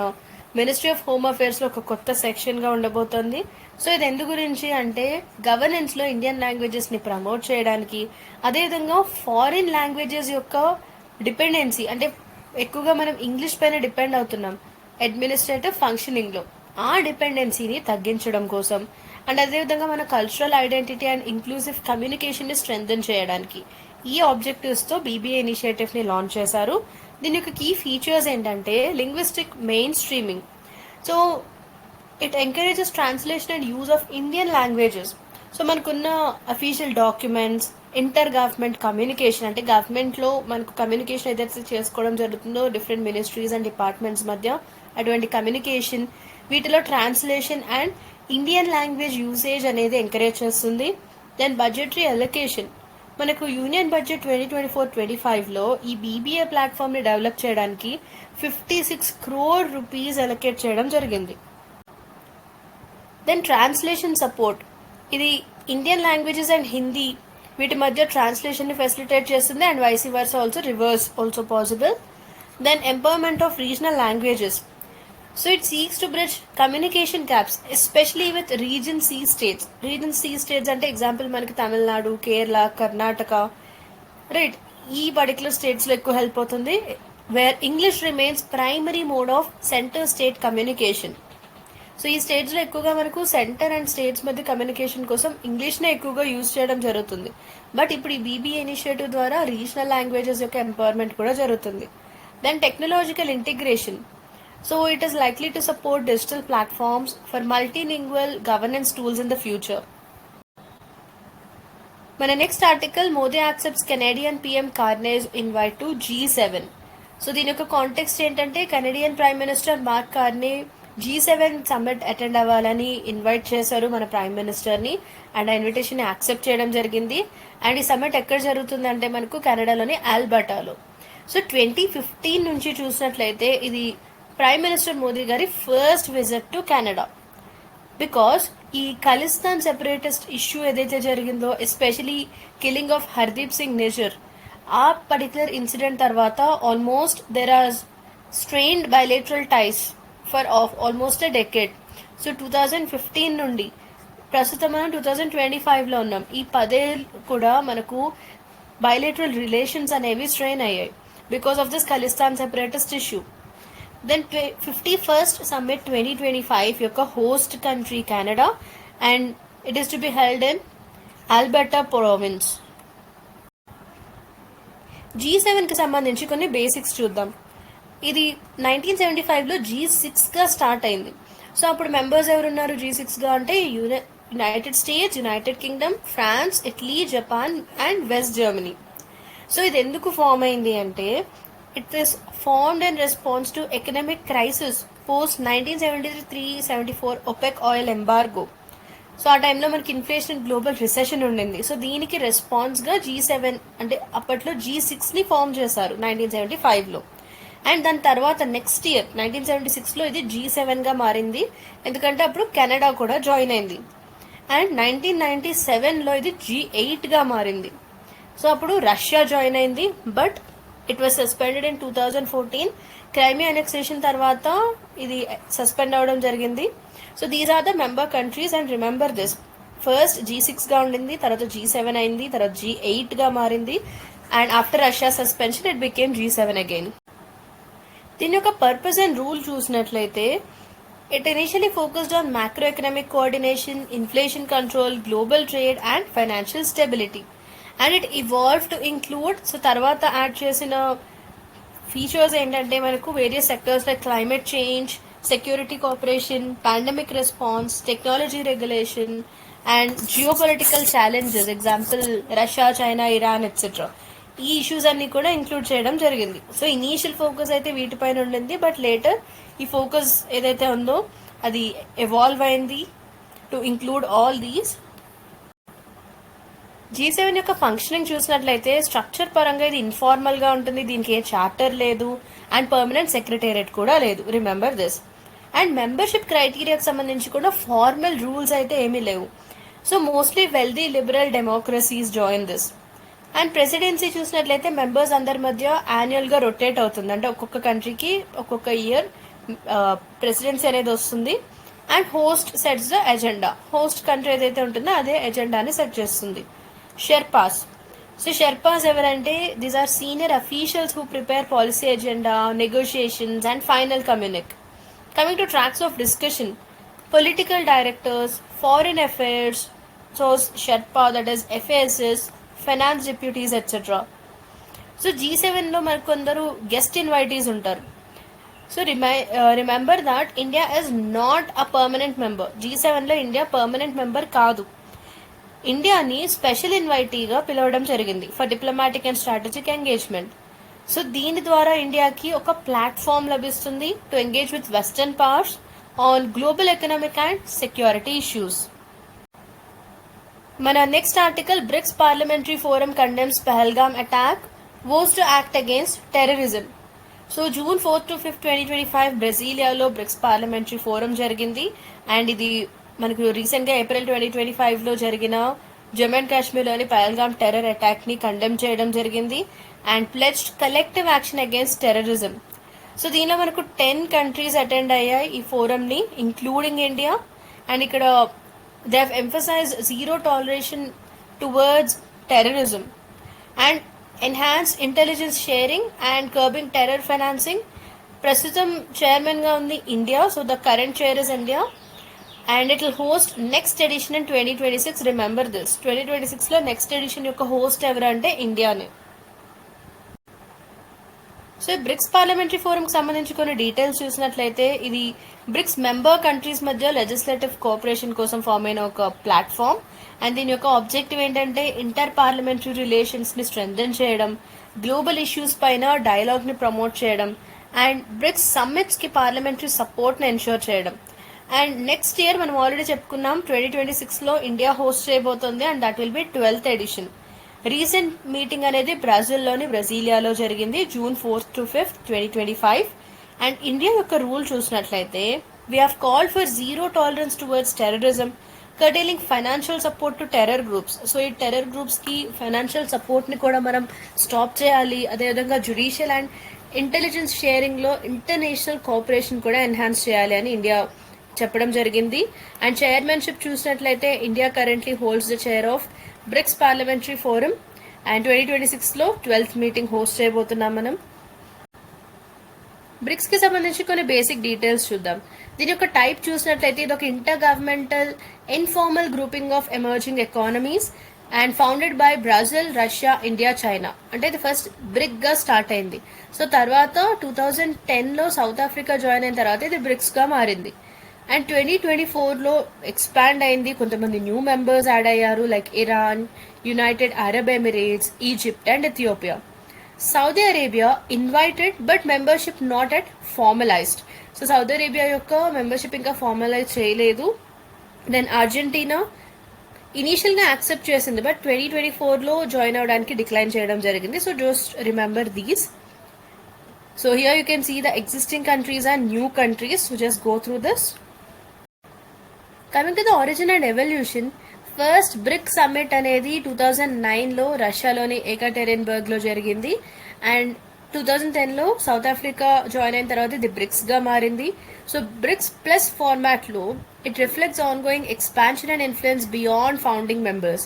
మినిస్ట్రీ ఆఫ్ హోమ్ అఫేర్స్లో ఒక కొత్త సెక్షన్గా ఉండబోతోంది. సో ఇది ఎందు గురించి అంటే గవర్నెన్స్లో ఇండియన్ లాంగ్వేజెస్ని ప్రమోట్ చేయడానికి, అదేవిధంగా ఫారిన్ లాంగ్వేజెస్ యొక్క డిపెండెన్సీ అంటే ఎక్కువగా మనం ఇంగ్లీష్ పైన డిపెండ్ అవుతున్నాం అడ్మినిస్ట్రేటివ్ ఫంక్షనింగ్లో, ఆ డిపెండెన్సీని తగ్గించడం కోసం అండ్ అదేవిధంగా మన కల్చరల్ ఐడెంటిటీ అండ్ ఇంక్లూజివ్ కమ్యూనికేషన్ని స్ట్రెంథెన్ చేయడానికి ఈ ఆబ్జెక్టివ్స్తో బీబీఏ ఇనిషియేటివ్ని లాంచ్ చేశారు. దీని యొక్క కీ ఫీచర్స్ ఏంటంటే linguistic mainstreaming. So it encourages translation and use of Indian languages. So మనకున్న official documents, inter government communication అంటే గవర్నమెంట్లో మనకు కమ్యూనికేషన్ ఏదైతే చేసుకోవడం జరుగుతుందో డిఫరెంట్ మినిస్ట్రీస్ అండ్ డిపార్ట్మెంట్స్ మధ్య అటువంటి కమ్యూనికేషన్, వీటిలో translation and Indian language usage అనేది ఎంకరేజ్ చేస్తుంది. Then budgetary allocation. మనకు యూనియన్ బడ్జెట్ 2024-25లో ఈ బీబీఏ ప్లాట్ఫామ్ని డెవలప్ చేయడానికి 56 crore రూపీస్ అలొకేట్ చేయడం జరిగింది. Then translation support. ఇది ఇండియన్ లాంగ్వేజెస్ అండ్ హిందీ వీటి మధ్య ట్రాన్స్లేషన్ని ఫెసిలిటేట్ చేస్తుంది and vice versa also reverse also possible. Then empowerment of regional languages. So it seeks to bridge communication gaps, especially with region C states. Region C states అంటే example మనకి Tamil Nadu, Kerala, Karnataka, right, ఈ particular స్టేట్స్లో ఎక్కువ help అవుతుంది where English remains primary mode of centre state communication. So ఈ స్టేట్స్లో ఎక్కువగా మనకు సెంటర్ అండ్ స్టేట్స్ మధ్య కమ్యూనికేషన్ కోసం ఇంగ్లీష్నే ఎక్కువగా యూజ్ చేయడం జరుగుతుంది. బట్ ఇప్పుడు ఈ బీబీఏ ఇనిషియేటివ్ ద్వారా రీజనల్ లాంగ్వేజెస్ యొక్క ఎంపవర్మెంట్ కూడా జరుగుతుంది. Then technological integration. So it is likely to support digital platforms for multilingual governance tools in the future. మన next article Modi accepts Canadian PM Carney's invite to G7. So దీని యొక్క context ఏంటంటే Canadian prime minister Mark Carney G7 summit attend అవ్వాలని invite చేశారు మన prime మినిస్టర్ని and ఆ invitation accept చేయడం జరిగింది. అండ్ ఈ సమ్మిట్ ఎక్కడ జరుగుతుందంటే మనకు కెనడాలోని ఆల్బర్టాలో. సో 2015 నుంచి చూసినట్లయితే ఇది ప్రైమ్ మినిస్టర్ మోదీ గారి first visit to Canada. Because ఈ ఖలిస్తాన్ సెపరేటిస్ట్ ఇష్యూ ఏదైతే జరిగిందో, especially killing of Hardeep Singh Nijjar, ఆ పర్టికులర్ ఇన్సిడెంట్ తర్వాత almost there are strained bilateral ties for almost a decade. So 2015 నుండి ప్రస్తుతం మనం 2025లో ఉన్నాం. ఈ 10 ఏళ్ళు కూడా మనకు బైలేటరల్ రిలేషన్స్ అనేవి స్ట్రెయిన్ అయ్యాయి because of this Khalistan separatist issue. Then 51st summit 2025 యొక్క host country Canada and it is to be held in Alberta province. G7కి సంబంధించి కొన్ని బేసిక్స్ చూద్దాం. ఇది 1975లో G6గా స్టార్ట్ అయింది. సో అప్పుడు మెంబర్స్ ఎవరున్నారు G6గా అంటే United States, United Kingdom, France, Italy, Japan and West Germany. So ఇది ఎందుకు ఫామ్ అయింది అంటే it is formed in response to economic crisis post 1973-74 OPEC oil embargo. So ఆ టైంలో మనకి ఇన్ఫ్లేషన్, గ్లోబల్ రిసెషన్ ఉండింది. సో దీనికి రెస్పాన్స్గా G7 అంటే అప్పట్లో G6ని ఫామ్ చేశారు 1975లో. అండ్ దాని తర్వాత నెక్స్ట్ ఇయర్ 1976లో ఇది G7గా మారింది, ఎందుకంటే అప్పుడు కెనడా కూడా జాయిన్ అయింది. అండ్ 1997లో ఇది G8గా మారింది. సో అప్పుడు రష్యా జాయిన్ అయింది, but it was suspended in 2014. Crimea annexation తర్వాత ఇది సస్పెండ్ అవడం జరిగింది. So these are the member countries and remember this. First G6గా ఉండింది, తర్వాత G7 అయింది, తర్వాత G8గా మారింది, and after Russia suspension it became G7 again. దీని యొక్క పర్పస్ అండ్ రూల్ చూసినట్లయితే it initially focused on macroeconomic coordination, inflation control, global trade and financial stability. And it evolved to include, so tarvata add chesina features ఏంటంటే మనకు various sectors like climate change, security cooperation, pandemic response, technology regulation and geopolitical challenges, example Russia, China, Iran etcetera. ఈ issues అన్ని కూడా include చేయడం జరిగింది. So initial focus అయితే వీటిపైన ఉండింది, బట్ లేటర్ ఈ ఫోకస్ ఏదైతే ఉందో అది ఎవాల్వ్ అయింది to include all these. G7 యొక్క ఫంక్షనింగ్ చూసినట్లయితే స్ట్రక్చర్ పరంగా ఇది ఇన్ఫార్మల్ గా ఉంటుంది. దీనికి ఏ చార్టర్ లేదు అండ్ పర్మనెంట్ సెక్రటేరియట్ కూడా లేదు, రిమెంబర్ దిస్. అండ్ మెంబర్షిప్ క్రైటీరియాకి సంబంధించి కూడా ఫార్మల్ రూల్స్ అయితే ఏమీ లేవు. So mostly wealthy liberal democracies join this. And presidency చూసినట్లయితే మెంబర్స్ అందరి మధ్య యాన్యువల్ గా రొటేట్ అవుతుంది, అంటే ఒక్కొక్క కంట్రీకి ఒక్కొక్క ఇయర్ ప్రెసిడెన్సీ అనేది వస్తుంది. And host sets the agenda. Host country ఏదైతే ఉంటుందో అదే ఎజెండాని సెట్ చేస్తుంది. షెర్పాస్. సో షెర్పాస్ ఎవరంటే these are senior officials who prepare policy agenda, negotiations and final communique. Coming to tracks of discussion, political directors, foreign affairs, so sherpa that is FASs, finance deputies etcetera. So G7లో మనకు కొందరు guest invitees ఉంటారు. So remember that India is not a permanent member. G7లో India permanent member కాదు. ఇండియాని special ఇన్వైటీగా పిలవడం జరిగింది for diplomatic and strategic engagement. So దీని ద్వారా ఇండియాకి ఒక ప్లాట్ఫామ్ లభిస్తుంది to engage with western powers on global economic and security issues. మన next article, BRICS parliamentary forum condemns Pahalgam attack, vows to act against terrorism. So June 4th to 5th 2025 బ్రెజిలియాలో BRICS parliamentary forum జరిగింది. And ఇది మనకు రీసెంట్గా April 2025లో జరిగిన Jammu and కాశ్మీర్లోని Pahalgam terror అటాక్ని condemn చేయడం జరిగింది and pledged collective action against terrorism. So దీనిలో మనకు 10 కంట్రీస్ అటెండ్ అయ్యాయి ఈ ఫోరంని, ఇంక్లూడింగ్ ఇండియా. అండ్ ఇక్కడ they have emphasized zero toleration towards terrorism and enhanced intelligence sharing and curbing terror financing. ప్రస్తుతం చైర్మన్ గా ఉంది India, so the current chair is India and it will host next edition in 2026. Remember this, 2026లో next edition యొక్క host ఎవరంటే ఇండియానే. So BRICS parliamentary forum కి సంబంధించి కొన్ని డీటెయిల్స్ చూసినట్లయితే ఇది బ్రిక్స్ మెంబర్ కంట్రీస్ మధ్య లెజిస్లేటివ్ కోఆపరేషన్ కోసం ఫామ్ అయిన ఒక ప్లాట్ఫామ్. అండ్ దీని యొక్క ఆబ్జెక్టివ్ ఏంటంటే ఇంటర్ పార్లమెంటరీ రిలేషన్స్ ని స్ట్రెంథెన్ చేయడం, గ్లోబల్ ఇష్యూస్ పైన డైలాగ్ ని ప్రమోట్ చేయడం అండ్ బ్రిక్స్ సమ్మిట్స్ కి పార్లమెంటరీ సపోర్ట్ ని ఎన్ష్యూర్ చేయడం. అండ్ నెక్స్ట్ ఇయర్ మనం ఆల్రెడీ చెప్పుకున్నాం 2026లో ఇండియా హోస్ట్ చేయబోతోంది and that will be 12th edition. Recent meeting అనేది బ్రెజిల్లోని బ్రెజిలియాలో జరిగింది June 4th to 5th 2025. And India యొక్క రూల్ చూసినట్లయితే we have called for zero tolerance towards terrorism, curtailing financial support to terror groups. So ఈ terror groups కి financial support ని కూడా మనం స్టాప్ చేయాలి. అదేవిధంగా జ్యుడిషియల్ అండ్ ఇంటెలిజెన్స్ షేరింగ్ లో ఇంటర్నేషనల్ కోఆపరేషన్ కూడా ఎన్హాన్స్ చేయాలి అని ఇండియా చెప్పడం జరిగింది. అండ్ చైర్మన్షిప్ చూసినట్లయితే India currently holds the chair of BRICS parliamentary forum and 2026లో 12th మీటింగ్ హోస్ట్ చేయబోతున్నాం మనం. బ్రిక్స్ కి సంబంధించి కొన్ని బేసిక్ డీటెయిల్స్ చూద్దాం. దీని యొక్క టైప్ చూసినట్లయితే ఇది ఒక inter governmental informal grouping of emerging economies and founded by Brazil, Russia, India, China. అంటే ఇది ఫస్ట్ బ్రిక్ గా స్టార్ట్ అయింది. సో తర్వాత 2010లో సౌత్ ఆఫ్రికా జాయిన్ అయిన తర్వాత ఇది బ్రిక్స్ గా మారింది. అండ్ 2024లో ఎక్స్పాండ్ అయింది, కొంతమంది న్యూ మెంబర్స్ యాడ్ అయ్యారు like Iran, United Arab Emirates, Egypt and Ethiopia. Saudi Arabia invited but membership not yet formalised. So Saudi Arabia యొక్క మెంబర్షిప్ ఇంకా ఫార్మలైజ్ చేయలేదు. దెన్ అర్జెంటీనా ఇనీషియల్ గా యాక్సెప్ట్ చేసింది బట్ 2024లో join అవడానికి డిక్లైన్ చేయడం జరిగింది. So just remember these. So here you can see the existing countries and new countries. So just go through this. Coming to the origin and evolution, first brick summit అనేది 2009లో రష్యాలోని ఎకటెరిన్బర్గ్ లో జరిగింది. And 2010లో south Africa join అయిన తర్వాత ఇది bricks గా మారింది. So bricks plus format లో it reflects on going expansion and influence beyond founding members.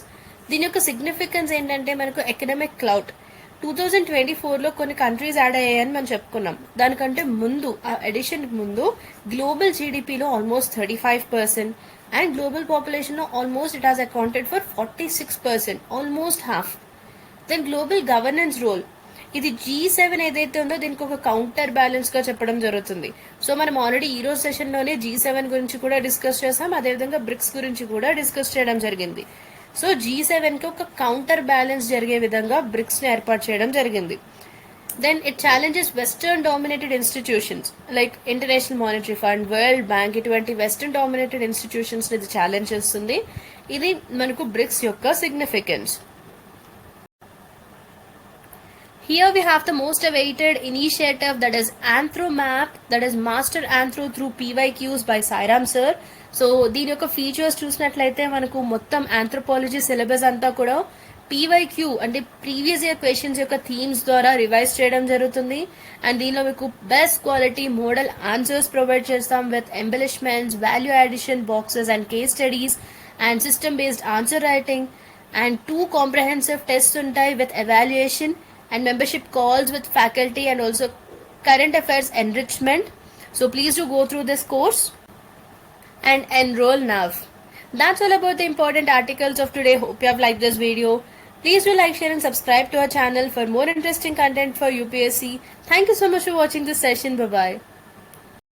దీని యొక్క సిగ్నిఫికెన్స్ ఏంటంటే మనకు ఎకనామిక్ క్లౌట్ 2024లో కొన్ని కంట్రీస్ యాడ్ అయ్యాయని మనం చెప్పుకున్నాం. దానికంటే ముందు ఆ ఎడిషన్ ముందు గ్లోబల్ జీడిపిలో ఆల్మోస్ట్ 35% అండ్ గ్లోబల్ పాపులేషన్ లో almost it has accounted for 46%, almost half. Then global governance role, ఇది G7 ఏదైతే ఉందో దీనికి ఒక కౌంటర్ బ్యాలెన్స్ గా చెప్పడం జరుగుతుంది. సో మనం ఆల్రెడీ ఈ రోజు సెషన్ లోనే G7 గురించి కూడా డిస్కస్ చేసాం, అదేవిధంగా బ్రిక్స్ గురించి కూడా డిస్కస్ చేయడం జరిగింది. సో G7 కి ఒక కౌంటర్ బ్యాలెన్స్ జరిగే విధంగా బ్రిక్స్ ని ఏర్పాటు చేయడం జరిగింది. Then it challenges western dominated institutions like international monetary fund, world bank, ఇటువంటి వెస్టర్న్ డామినేటెడ్ ఇన్స్టిట్యూషన్స్ ఇది ఛాలెంజ్ చేస్తుంది. ఇది మనకు బ్రిక్స్ యొక్క significance. Here we have the most awaited initiative, that is AnthroMap, that is Master Anthro through PYQs by Sairam sir. So దీని యొక్క features చూసినట్లయితే మనకు మొత్తం ఆంథ్రోపాలజీ సిలబస్ అంతా కూడా PYQ అంటే ప్రీవియస్ ఇయర్ క్వశ్చన్స్ యొక్క థీమ్స్ ద్వారా రివైజ్ చేయడం జరుగుతుంది. అండ్ దీనిలో మీకు best quality model answers provide చేస్తాం with embellishments, value addition boxes and case studies and system based answer writing. And 2 comprehensive tests ఉంటాయి with evaluation and membership calls with faculty and also current affairs enrichment. So please do go through this course and enroll now. That's all about the important articles of today. Hope you have liked this video. Please do like, share and subscribe to our channel for more interesting content for UPSC. Thank you so much for watching this session. Bye bye.